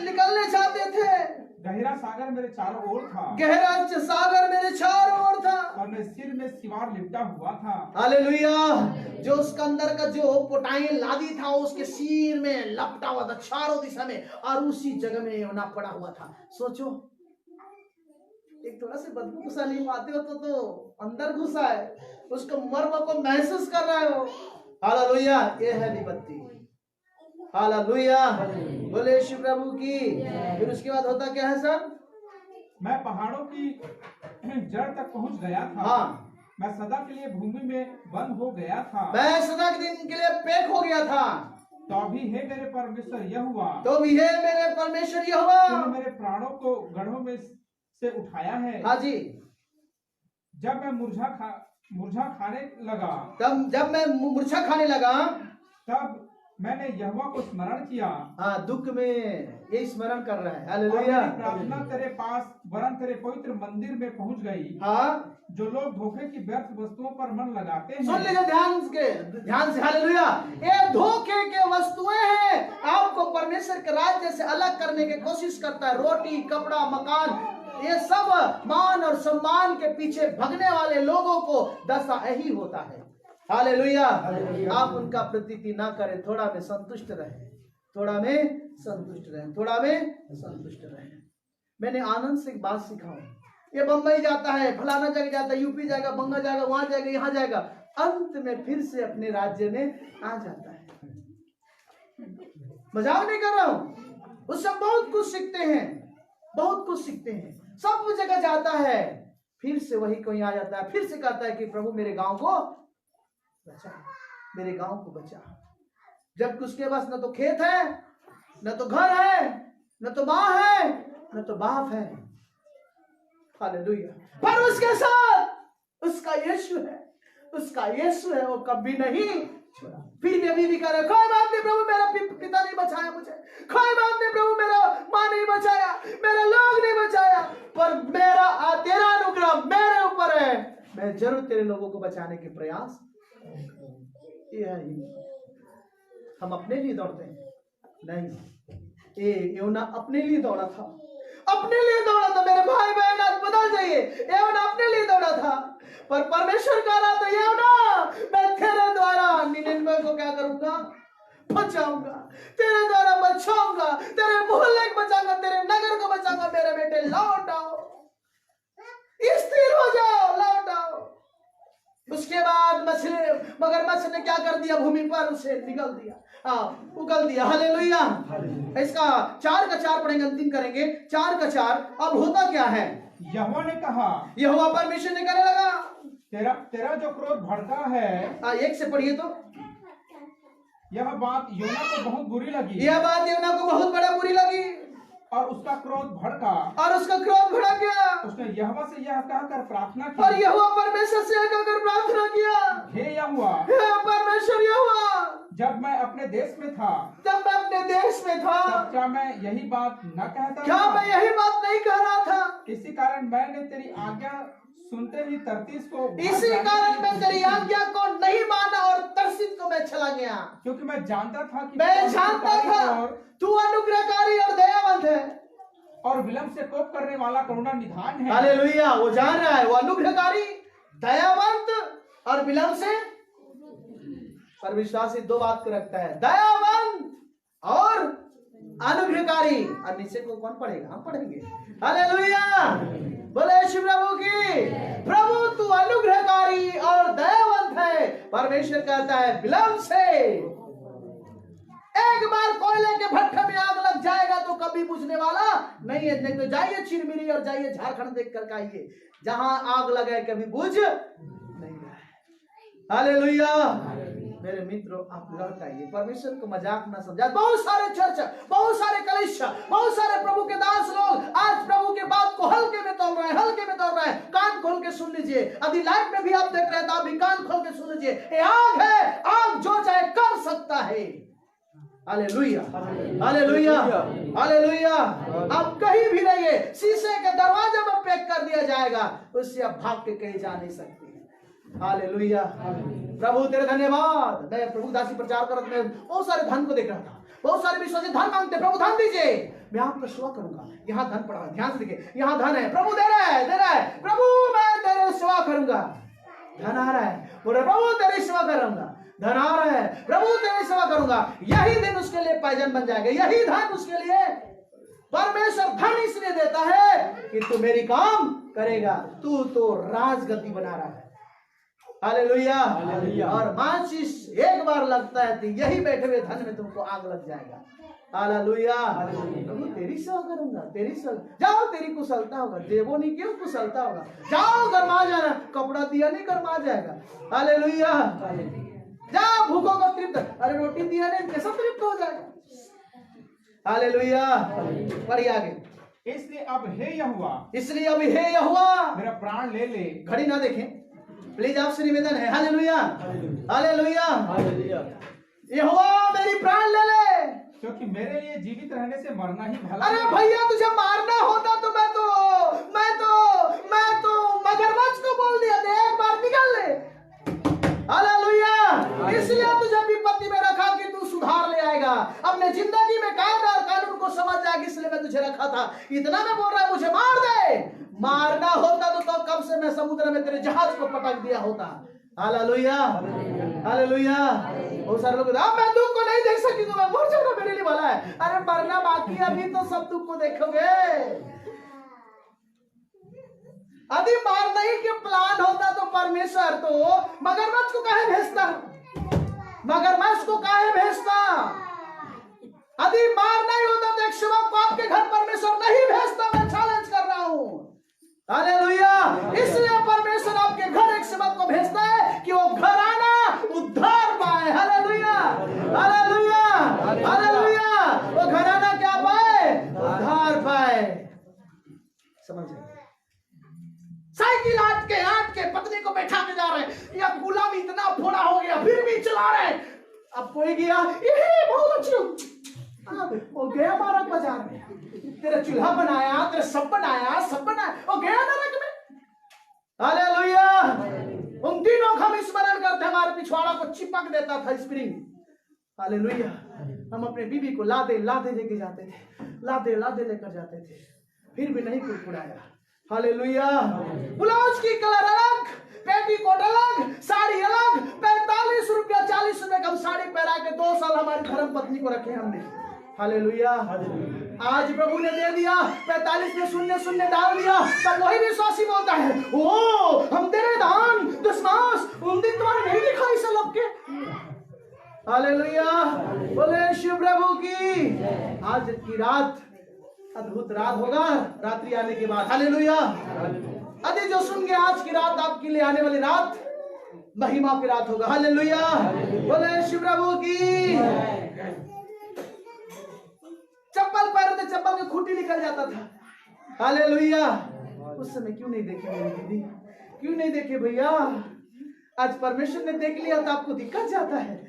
निकलने चाहते थे। गहरा सागर मेरे चारों ओर था, गहरा सागर मेरे चारों ओर था, और मैं सिर में सिवार लिपटा हुआ था। हालेलुया। जो उसका अंदर का जो पोटाई लादी था, उसके सिर में लपटा हुआ था चारों दिशा में, और उसी जगह में योना पड़ा हुआ था। सोचो, एक थोड़ा सा बदबू घुसा नहीं पाते हो तो अंदर घुसा है, उसको मर्म को महसूस कर रहे हो। हालेलुया। ये है विपत्ति। हालेलुया। बोले यीशु प्रभु की। फिर उसके बाद होता क्या है सर? मैं पहाड़ों की जड़ तक पहुंच गया था। हाँ। मैं सदा के लिए भूमि में बंद हो गया था। मैं सदा के दिन के लिए पैक हो गया था। तो भी है मेरे परमेश्वर यहोवा, तो भी है मेरे परमेश्वर यहोवा, तूने मेरे प्राणों को गड्ढों में से उठाया है। हाँ जी। जब मैं मूर्छा खाने लगा, जब मैं मूर्छा खाने लगा, तब मैंने यहोवा को स्मरण किया। हाँ, दुख में ये स्मरण कर रहा है। हालेलुया। प्रार्थना तेरे पास वरन तेरे पवित्र मंदिर में पहुंच गई। हाँ। जो लोग धोखे की व्यर्थ वस्तुओं पर मन लगाते हैं, सुन लीजिए ध्यान से। हालेलुया। ये धोखे के वस्तुएं हैं, आपको परमेश्वर के राज्य से अलग करने की कोशिश करता है। रोटी, कपड़ा, मकान, ये सब मान और सम्मान के पीछे भगने वाले लोगों को दशा यही होता है। हालेलुया। आप उनका प्रतीति ना करें, थोड़ा में संतुष्ट रहें, थोड़ा में संतुष्ट रहें, थोड़ा में संतुष्ट रहें। मैंने आनंद से एक बात सीखा हूं, ये बंबई जाता है, फलाना जगह जाता है, यूपी जाएगा, बंगाल जाएगा, वहां जाएगा, यहाँ जाएगा, अंत में फिर से अपने राज्य में आ जाता है। मजाक नहीं कर रहा हूं, उससे बहुत कुछ सीखते हैं, बहुत कुछ सीखते हैं। सब जगह जाता है, फिर से वही कोई आ जाता है, फिर से कहता है कि प्रभु मेरे गांव को बचा, मेरे गांव को बचा। जबकि उसके पास न तो खेत है, न तो घर है, न तो माँ है, न तो बाप है। हालेलुया। पर उसके साथ उसका यीशु है, उसका यीशु है, वो कभी नहीं छोड़ा। फिर भी अभी भी कह रहे, कोई बात नहीं प्रभु, मेरा पिता नहीं बचाया मुझे, कोई बात नहीं प्रभु, मेरा माँ नहीं बचाया, मेरे लोग नहीं बचाया, पर तेरा अनुग्रह मेरे ऊपर है, मैं जरूर तेरे लोगों को बचाने के प्रयास। ये है हिम्मत। हम अपने लिए दौड़ते हैं नहीं, ये योना अपने लिए दौड़ा था, अपने लिए दौड़ा था। मेरे भाई बहन आज बदल जाइए, योना अपने लिए दौड़ा था, पर परमेश्वर कह रहा था योना मैं तेरे द्वारा निनिनवे को क्या करूंगा, बचाऊंगा, तेरे द्वारा बचाऊंगा, तेरे मोहल्ले को बचाऊंगा, तेरे नगर को बचाऊंगा। मेरे बेटे लौट आओ, स्थिर हो जाओ, लौट आओ। उसके बाद मगरमच्छ ने क्या कर दिया, भूमि पर उसे निगल दिया, उगल दिया। हालेलुया। इसका 4 का 4 पढ़ेंगे, अंतिम करेंगे 4 का 4। अब होता क्या है, यहोवा ने कहा, यहोवा परमेश्वर ने कहने लगा, तेरा जो क्रोध भड़का है। 1 से पढ़िए तो। यह बात योना को बहुत बुरी लगी, यह बात योना को बहुत बड़ा बुरी लगी, और उसका क्रोध भड़का, और उसका क्रोध भड़क गया। उसने यहोवा से यह कहकर प्रार्थना की, और यहोवा परमेश्वर से यह कहकर प्रार्थना किया, हे यहोवा, हे परमेश्वर यहोवा, जब मैं अपने देश में था, जब मैं अपने देश में था, तब क्या मैं यही बात न कहता क्या था? मैं यही बात नहीं कह रहा था? इसी कारण मैंने तेरी आज्ञा सुनते ही तरतीस को, इसी कारण मैं तेरी आज्ञा को नहीं माना और तरसीस को मैं चला गया, क्योंकि मैं जानता था कि मैं जानता था तू अनुग्रहकारी और दयावंत है, और विलंब से कोप करने वाला करुणा निधान है। हालेलुया। वो जान रहा है वो अनुग्रहकारी, दयावंत और विलंब से, पर विश्वासी 2 बात को रखता है, दयावंत और अनुग्रहकारी। और नीचे को कौन पढ़ेगा, हम पढ़ेंगे। हालेलुया, बोले शिव प्रभु की। प्रभु तू अनुग्रहकारी और दयावंत है, परमेश्वर कहता है विलंब से। एक बार कोयले के भट्ठे में आग लग जाएगा तो कभी बुझने वाला नहीं है। नहीं तो जाइए चिरमिरी और जाइए झारखंड देख कर आइए, जहां आग लगे कभी बुझ नहीं रहा है। हालेलुया। मेरे मित्रों, आप लौट आइए, परमेश्वर को मजाक ना समझा। बहुत सारे चर्च, बहुत सारे कलीसिया, बहुत सारे प्रभु के दास लोग आज प्रभु के बात को हल्के में तोड़ रहे हैं, हल्के में तोड़ रहे हैं। कान खोल के सुन लीजिए, अभी लाइव में भी आप देख रहे हैं तो आप भी कान खोल के सुन लीजिए। ये आग है, आग जो चाहे कर सकता है। Hallelujah, hallelujah, hallelujah. आप कहीं भी रहिए, शीशे के दरवाजे में पैक कर दिया जाएगा, उससे आप भाग के कहीं जा नहीं सकते। हालेलुया। प्रभु तेरे धन्यवाद। मैं प्रभु दासी प्रचार करत में बहुत सारे धन को देख रहा था, बहुत सारे विश्वासी धन मांगते, प्रभु धन दीजिए, मैं आपका सेवा करूंगा। यहाँ धन पड़ा, ध्यान से देखिए, यहाँ धन है, प्रभु दे रहा है, दे रहा है, प्रभु मैं तेरे सेवा करूंगा। धन आ रहा है, बोले प्रभु तेरी सेवा करूंगा। धन आ रहा है, प्रभु तेरी सेवा करूंगा। यही दिन उसके लिए पायजन बन जाएगा, यही धन उसके लिए। परमेश्वर धन इसलिए देता है कि तू मेरी काम करेगा, तू तो राजगद्दी बना रहा है। हालेलुया। और माचिस एक बार लगता है तो यही बैठे हुए धन में तुमको आग लग जाएगा। हालेलुया। प्रभु तेरी सेवा करूंगा, तेरी सेवा, जाओ तेरी कुशलता होगा, देवो नहीं क्यों कुशलता होगा, जाओ गरमा जाना, कपड़ा दिया नहीं गरमा जाएगा। हालेलुया। जाओ भूखों को तृप्त, अरे रोटी दिया नहीं कैसा तृप्त हो जाएगा। हालेलुया। पढ़िए आगे। इसलिए अब हे यहोवा, इसलिए अब हे यहोवा, मेरा प्राण ले ले। घड़ी ना देखें प्लीज, आपसे निवेदन है। हालेलुया, हालेलुया, यहोवा मेरी प्राण ले ले, क्योंकि मेरे लिए जीवित रहने से मरना ही भला। अरे भैया तुझे मारना होता तो मैं तो मगरमच्छ को बोल दिया था, एक बार निकल ले। हालेलुया। इसलिए तुझे विपत्ति में रखा कि तू सुधार ले आएगा, अपने जिंदगी में कायदा और कानून को समझ जाएगा, इसलिए मैं तुझे रखा था। इतना में बोल रहा है मुझे मार दे, मारना होता तो कब से मैं समुद्र में तेरे जहाज को पटक दिया होता। Hallelujah, hallelujah. बहुत सारे लोग मैं दुख को नहीं देख सकती, तो मैं मर जाऊंगा, मेरे लिए भला है। अरे मरना बाकी, अभी तो सब दुख को देखोगे। यदि मारना ही के प्लान होता तो परमेश्वर तो मगरमच्छ को काहे भेजता, मगरमच्छ को काहे भेजता। यदि मारना ही होता तो एक सेवक को आपके घर परमेश्वर नहीं भेजता। मैं चैलेंज कर रहा हूं। हालेलुया। इसलिए परमेश्वर आपके घर एक सेवक को भेजता है कि वो घराना उद्धार पाए। Hallelujah, hallelujah, hallelujah. वो घराना क्या पाए, उद्धार पाए। समझे? साइकिल आट के पत्नी को बैठा के जा रहे हैं, या गुलाम इतना फोड़ा हो गया फिर भी चला रहे हैं। अब कोई गया, ये बहुत अच्छी वो गया मारक बाजार में, तेरा चूल्हा बनाया, तेरा सब बनाया, वो गया नरक में। हालेलुया। उन दिनों का हम स्मरण करते, हमारे पिछवाड़ा को चिपक देता था स्प्रिंग। हालेलुया। हम अपने बीबी को लादे लादे लेके जाते थे, लादे लादे लेकर जाते थे, फिर भी नहीं कुड़कुड़ाया। हालेलुया। ब्लाउज की कलर अलग, पेटीकोट अलग, साड़ी अलग, 45 रुपया 40 रुपए का हम साड़ी पहना के 2 साल हमारी धर्म पत्नी को रखे हमने। हालेलुया। आज प्रभु ने दे दिया, 45 में शून्य डाल दिया, तब वही विश्वासी बोलता है, ओ हम तेरे दान दशमास उन दिन तुम्हारे नहीं लिखा इसे लब के। हालेलुया। बोले शिव प्रभु की। आज की रात अद्भुत रात होगा, रात्रि आने के बाद। हालेलुया। अरे जो सुन के आज की रात आपके लिए आने वाली रात महिमा की रात होगा। हालेलुया। बोले शिव प्रभु की। चप्पल पहनते, चप्पल की खूंटी निकल जाता था। हालेलुया। उस समय क्यों नहीं देखे मेरी दीदी, क्यों नहीं देखे भैया? आज परमेश्वर ने देख लिया तो आपको दिक्कत जाता है।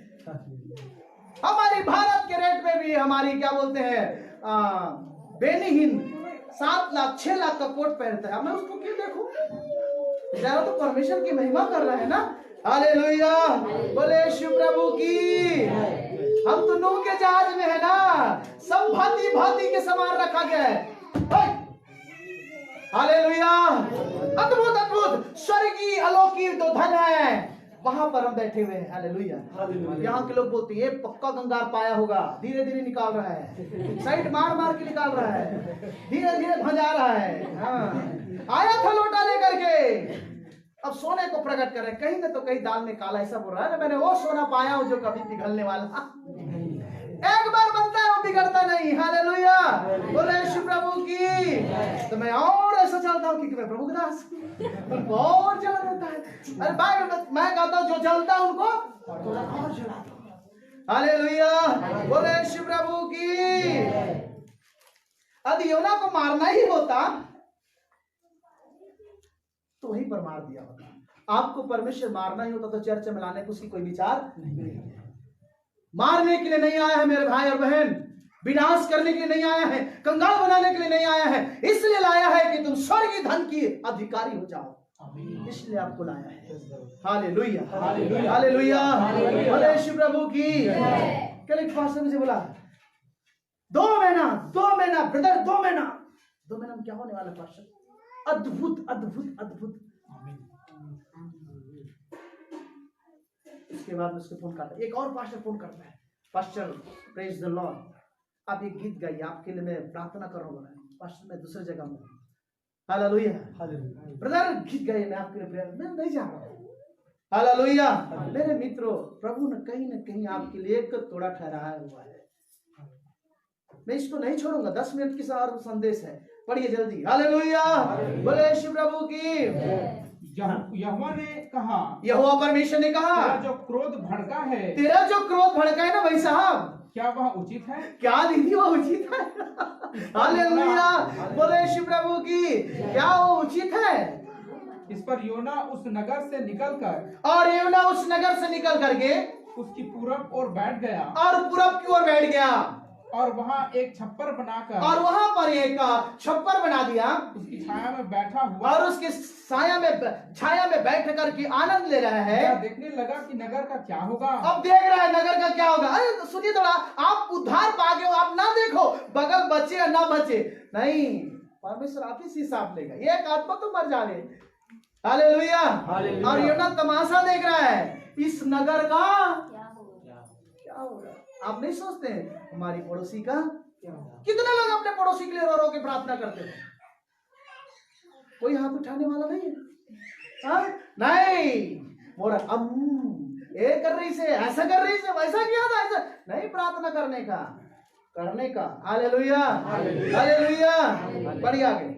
हमारी भारत के रेट में भी हमारी क्या बोलते हैं बेनीहीन 7 लाख 6 लाख का कोट पहनता है, मैं उसको क्यों देखूं? जरा तो परमेश्वर की महिमा कर रहा है ना। हालेलुया। बोले शिव प्रभु की। हम तो नूह के जहाज में है ना, सब भांति भांति के सामान रखा गया है। हालेलुया। अद्भुत अद्भुत स्वर्गीय अलौकिक जो धन है वहां पर हम बैठे हुए हैं। हालेलुया। यहाँ के लोग बोलते हैं पक्का गंगार पाया होगा, धीरे धीरे निकाल रहा है, साइड मार मार के निकाल रहा है, धीरे धीरे भजा रहा है। हाँ। आया था लोटा लेकर के, अब सोने को प्रकट कर रहे, कहीं न तो कहीं दाल में काला, ऐसा बोल रहा है ना, मैंने वो सोना पाया हूं जो कभी पिघलने वाला एक बार बनता है वो बिगड़ता नहीं। हालेलुया। बोले शिव प्रभु की। तो मैं और ऐसा चलता हूँ कि मैं प्रभु के दास, उनको और जला देता है। अरे मैं कहता हूँ जो जलता है उनको थोड़ा और जला दो। हालेलुया। बोले शिव प्रभु की। यदि योना को मारना ही होता तो वहीं पर मार दिया होता। आपको परमेश्वर मारना ही होता तो चर्च में लाने को उसकी कोई विचार नहीं है। मारने के लिए नहीं आया है मेरे भाई और बहन, विनाश करने के लिए नहीं आया है, कंगाल बनाने के लिए नहीं आया है, इसलिए लाया है कि तुम स्वर्गीय धन की अधिकारी हो जाओ, इसलिए आपको लाया है। हालेलुया। हालेलुया। बोले शिव प्रभु की। कल एक पास्टर मुझे बोला 2 महीना ब्रदर, 2 महीना में क्या होने वाला पास्टर? अद्भुत अद्भुत अद्भुत। इसके बाद उसको फोन करता है, एक और पास्टर फोन करता है, पास्टर प्रेज द लॉर्ड, आप एक गीत गाइए, आपके लिए मैं प्रार्थना कर रहा हूँ। पास्टर मैं दूसरी जगह हूँ। हालेलुया। ब्रदर गीत गाइए, मैं आपके लिए प्रेयर, मैं नहीं जा रहा हूँ। हालेलुया। मेरे मित्रों, प्रभु ने कहीं न कहीं आपके लिए एक तोड़ा ठहराया हुआ है, मैं इसको नहीं छोड़ूंगा। 10 मिनट की सार संदेश है, पढ़िए जल्दी। हालेलुया। बोले शिव प्रभु की। यहोवा ने कहा, यहोवा परमेश्वर ने कहा, तेरा जो क्रोध भड़का है, तेरा जो क्रोध भड़का है ना भाई साहब, क्या वह उचित है? क्या दीदी वो उचित है? हालेलुया। बोले शिव प्रभु की। क्या वो उचित है? इस पर योना उस नगर से निकलकर, और योना उस नगर से निकल करके उसकी पूरब ओर बैठ गया, और पूरब की ओर बैठ गया, और वहाँ एक छप्पर बनाकर, और वहां पर एक छप्पर बना दिया, उसकी छाया में बैठा हुआ, और उसके छाया में बैठ कर के आनंद ले रहा है। देखने लगा कि नगर का क्या होगा। अब देख रहा है नगर का क्या होगा। अरे सुनिए थोड़ा, आप उद्धार पा गए हो, आप ना देखो बगल बचे या ना बचे, नहीं, परमेश्वर आप ही हिसाब लेगा। ये एक आत्मा तो मर जाए। हालेलुया। और योना तमाशा देख रहा है, इस नगर का क्या होगा। आप नहीं सोचते हैं हमारी पड़ोसी का क्या होगा? कितने लोग अपने पड़ोसी के लिए रो रो के प्रार्थना करते हैं, कोई हाथ उठाने वाला नहीं है। नहीं, मोरा ये कर रही से, ऐसा कर रही से, वैसा किया था, ऐसा नहीं, प्रार्थना करने का। हालेलुया। हालेलुया। बढ़िया आगे।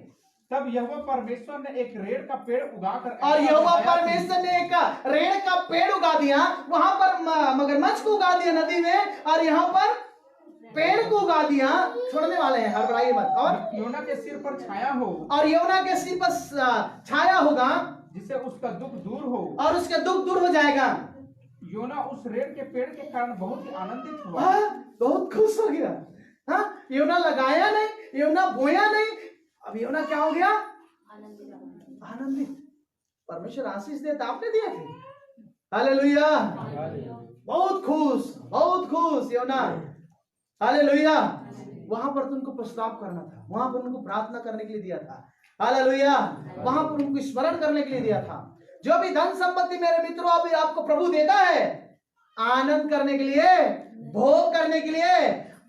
तब यहोवा परमेश्वर ने एक रेड़ का पेड़ उगाकर, और यहोवा परमेश्वर ने एक रेड़ का पेड़ उगा दिया, वहां पर मगरमच्छ को उगा दिया नदी में, और यहाँ पर पेड़ को उगा दिया। छोड़ने वाले हैं, हड़बड़ाइए मत। और योना के सिर पर छाया हो, और योना के सिर पर छाया होगा, जिससे उसका दुख दूर हो, और उसका दुख दूर हो जाएगा। योना उस रेड़ के पेड़ के कारण बहुत ही आनंदित हुआ, बहुत खुश हो गया। योना लगाया नहीं, योना बोया नहीं, अब योना क्या हो गया? आनंदित। परमेश्वर आशीष देता, आपने दिए थे। हालेलुया, बहुत खुश योना। हालेलुया, वहां पर तुमको प्रस्ताव करना था, वहां पर उनको प्रार्थना करने के लिए दिया था। हालेलुया, वहां पर उनको स्मरण करने के लिए दिया था। जो भी धन संपत्ति मेरे मित्रों अभी आपको प्रभु देता है, आनंद करने के लिए, भोग करने के लिए,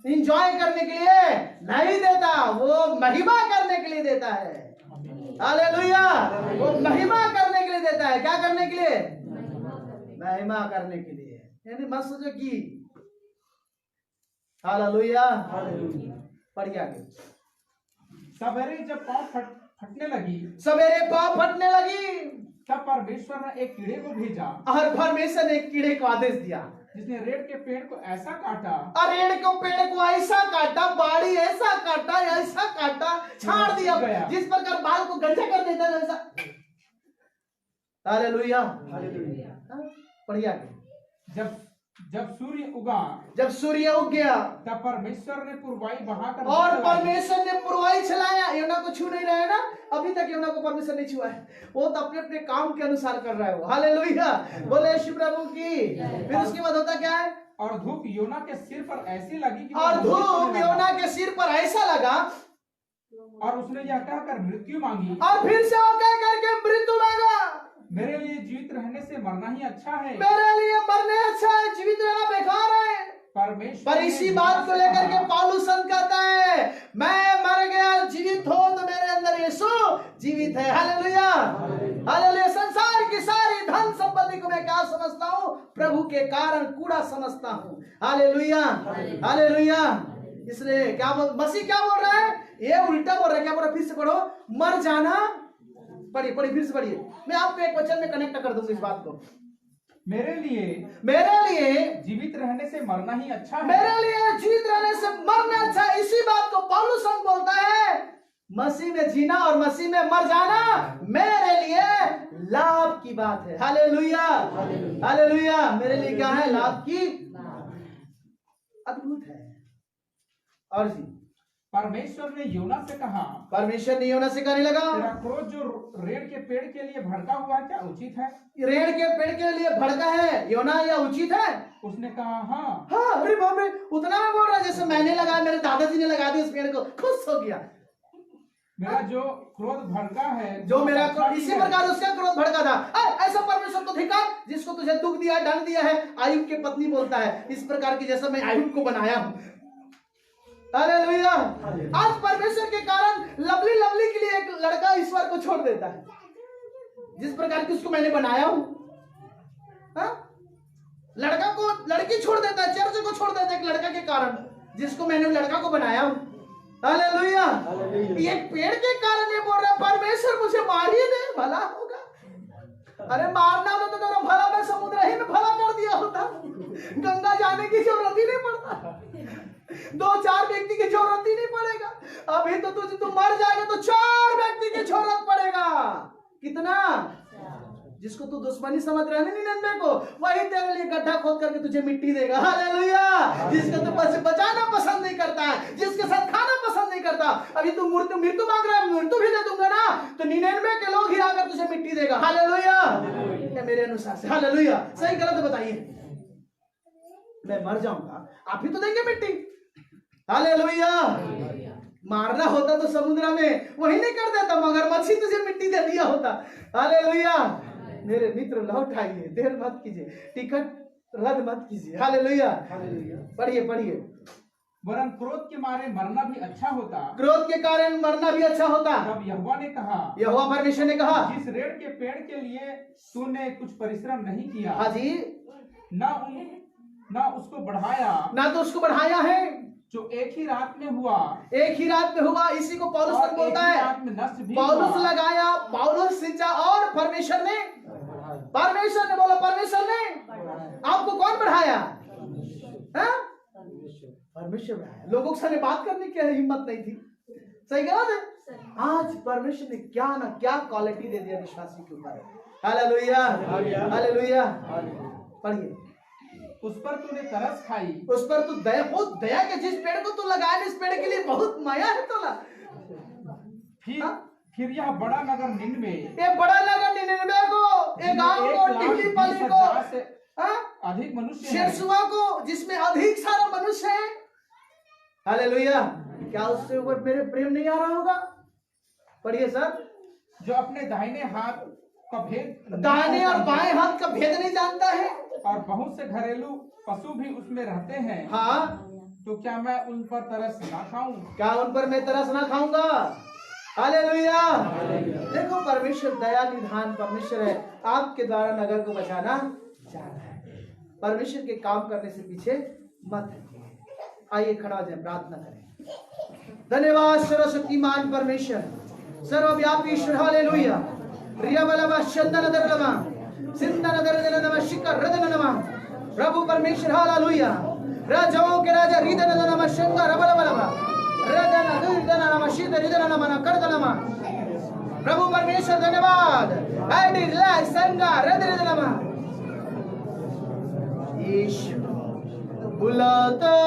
एंजॉय करने के लिए नहीं देता, वो महिमा करने के लिए देता है। हालेलुया, वो महिमा करने के लिए देता है। क्या करने के लिए? महिमा करने के लिए। यानी मत सोचो कि हालेलुया। पढ़िए आगे। सवेरे जब पाँव फटने लगी, सवेरे पाँव फटने लगी, तब परमेश्वर ने एक कीड़े को भेजा, और परमेश्वर ने एक कीड़े को आदेश दिया, जिसने रेड़ के पेड़ को ऐसा काटा, और रेड़ के पेड़ को ऐसा काटा, बाड़ी ऐसा काटा, छाड़ दिया, जिस प्रकार बाल को गंजा कर देता है ऐसा। हालेलुया, पढ़िए आगे। जब सूर्य उगा, जब सूर्य उग गया, तब परमेश्वर ने पुरवाई बहाकर, और परमेश्वर ने पुरवाई चलाया। योना को छू नहीं रहा है ना, अभी तक योना को परमेश्वर नहीं छुआ है, वो तो अपने अपने काम के अनुसार कर रहा है वो। हालेलुया, बोले शिव प्रभु की। फिर उसके बाद होता क्या है? और धूप योना के सिर पर ऐसी लगी कि, और धूप योना के सिर पर ऐसा लगा, और उसने यह कहकर मृत्यु मांगी, और फिर से वो कह करके मृत्यु मांगा। मेरे लिए जीवित रहने से मरना ही अच्छा है, मेरे लिए मरने अच्छा है, जीवित रहना बेकार है। परमेश्वर पर इसी बात को लेकर के पौलुस संत कहता है, मैं मर गया, जीवित हो तो मेरे अंदर यीशु जीवित है। Hallelujah, hallelujah. संसार की सारी धन संपत्ति को मैं क्या समझता हूँ? प्रभु के कारण कूड़ा समझता हूँ। Hallelujah, hallelujah. इसलिए क्या मसीह क्या बोल रहा है? ये उल्टा बोल रहा है। क्या बोल रहा है? फिर से पढ़ो, मर जाना। पढ़िए फिर से पढ़िए, मैं आपको एक वचन में कनेक्ट कर दूंगा इस बात को। मेरे लिए जीवित रहने से मरना ही अच्छा है, मेरे लिए जीवित रहने से मरना अच्छा है। इसी बात को पौलुस संत बोलता है, मसीह में जीना और मसीह में मर जाना मेरे लिए लाभ की बात है। Hallelujah, hallelujah. मेरे लिए क्या है? लाभ की, अद्भुत है। और जी परमेश्वर ने योना से कहा, परमेश्वर ने योना से कहने लगा, तेरा क्रोध जो रेड़ के पेड़ के लिए भड़का हुआ है, क्या उचित है? रेड़ के पेड़ के लिए भड़का है योना, या उचित है? उसने कहा हाँ। अरे बाप रे, उतना में बोल रहा है जैसे मैंने लगाया, मेरे दादाजी ने लगा दिया उस पेड़ को, खुश हो गया। मेरा जो क्रोध भड़का है, जो मेरा क्रोध, इसी प्रकार उसका क्रोध भड़का था। ऐसा परमेश्वर को धिक्कार, जिसको तुझे दुख दिया, दंड दिया है। आयुब के पत्नी बोलता है इस प्रकार की, जैसा मैं आयुब को बनाया हूं। हालेलुया। आज परमेश्वर के कारण लवली के लिए एक लड़का ईश्वर को छोड़ देता है, जिस प्रकार की उसको मैंने बनाया हूं। लड़का को लड़की छोड़ देता है, चर्च को छोड़ देता है एक लड़का के कारण, जिसको मैंने लड़का को बनाया हूं। हालेलुया। एक पेड़ के कारण ये बोल रहा है परमेश्वर मुझे मार ही दे, भला होगा। अरे मारना होता तो तेरा भला मैं समुद्र ही में भला कर दिया होता, गंगा जाने की जरूरत ही नहीं पड़ता, 2-4 व्यक्ति की जरूरत ही नहीं पड़ेगा। अभी तो तू मर जाएगा तो 4 व्यक्ति की जरूरत पड़ेगा। कितना? जिसको तू दुश्मनी समझ रहा है ना 99 को, वही तेरे लिए गड्ढा खोद करके तुझे मिट्टी देगा। हालेलुया। जिसको तू बचाना पसंद नहीं करता है, जिसके साथ खाना पसंद नहीं करता, अभी तू मृत्यु मांग रहा है, मृत्यु भी दे दूंगा ना, तो 99 के लोग ही आकर तुझे मिट्टी देगा। हालेलुया। मेरे अनुसार से हालेलुया। सही गलत बताइए? मैं मर जाऊंगा, आप ही तो देंगे मिट्टी। हालेलुया। मारना होता तो समुद्र में वही नहीं कर देता, मगरमच्छ तुझे मिट्टी दे दिया होता। हालेलुया। मेरे मित्र लौट आइए, देर मत कीजिए, टिकट रद्द मत कीजिए। हालेलुया। पढ़िए वरन क्रोध के मारे मरना भी अच्छा होता, क्रोध के कारण मरना भी अच्छा होता। तब यहोवा ने कहा, यहोवा परमेश्वर ने कहा, जिस रेड़ के पेड़ के लिए तूने कुछ परिश्रम नहीं किया, हाँ जी, ना उसको बढ़ाया, ना तो उसको बढ़ाया है, जो एक ही रात में हुआ, इसी को पौलुस बोलता है। पौलुस लगाया, पौलुस सिंचा, और परमेश्वर ने बोला, परमेश्वर ने आपको कौन बढ़ाया? परमेश्वर बढ़ाया। लोगों के सामने बात करने की हिम्मत नहीं थी। सही गलत है? आज परमेश्वर ने क्या ना क्या क्वालिटी दे दिया विश्वासी के ऊपर। Hallelujah, hallelujah. पढ़िए, उस पर तूने तरस खाई, उस पर तू दया, बहुत दया के, जिस पेड़ को तू लगाया इस पेड़ के लिए बहुत माया है तोला। फिर यह बड़ा नगर निन्वे ये बड़ा नगर निनवे को, एक गांव को, टिहली पाली को, 1,20,000 से हाँ? अधिक मनुष्य हैं। शेरसुआ को, जिसमें अधिक सारा मनुष्य है। हालेलुया। क्या उससे ऊपर मेरे प्रेम नहीं आ रहा होगा? पढ़िए सर। जो अपने दाहिने हाथ का भेद दाहिने और बाएं हाथ का भेद नहीं जानता है। और बहुत से घरेलू पशु भी उसमें रहते हैं। हाँ, तो क्या मैं उन पर तरस ना खाऊं? क्या उन पर मैं तरस ना खाऊंगा? हालेलुया। देखो, परमेश्वर दया निधान परमेश्वर है। आपके द्वारा नगर को बचाना चाहता है। परमेश्वर के काम करने से पीछे मत हटिए। आइए खड़ा हो जाए, प्रार्थना करें। धन्यवाद सर्वशक्तिमान परमेश्वर, सर्वव्यापी ईश्वर। हालेलुया। रियाबलमा शंदनदरलमा सिंदनदरदलमा शिखरदननमा। प्रभु परमेश्वर हालेलुया। राजाओं के राजा रिदनदनमा शंकरबलबलमा रदनदुदननमा शिदरिदननमा करदनमा। प्रभु परमेश्वर धन्यवाद। आईडी रिलैक्स संगा रदरिदननमा। यीशु बुलाता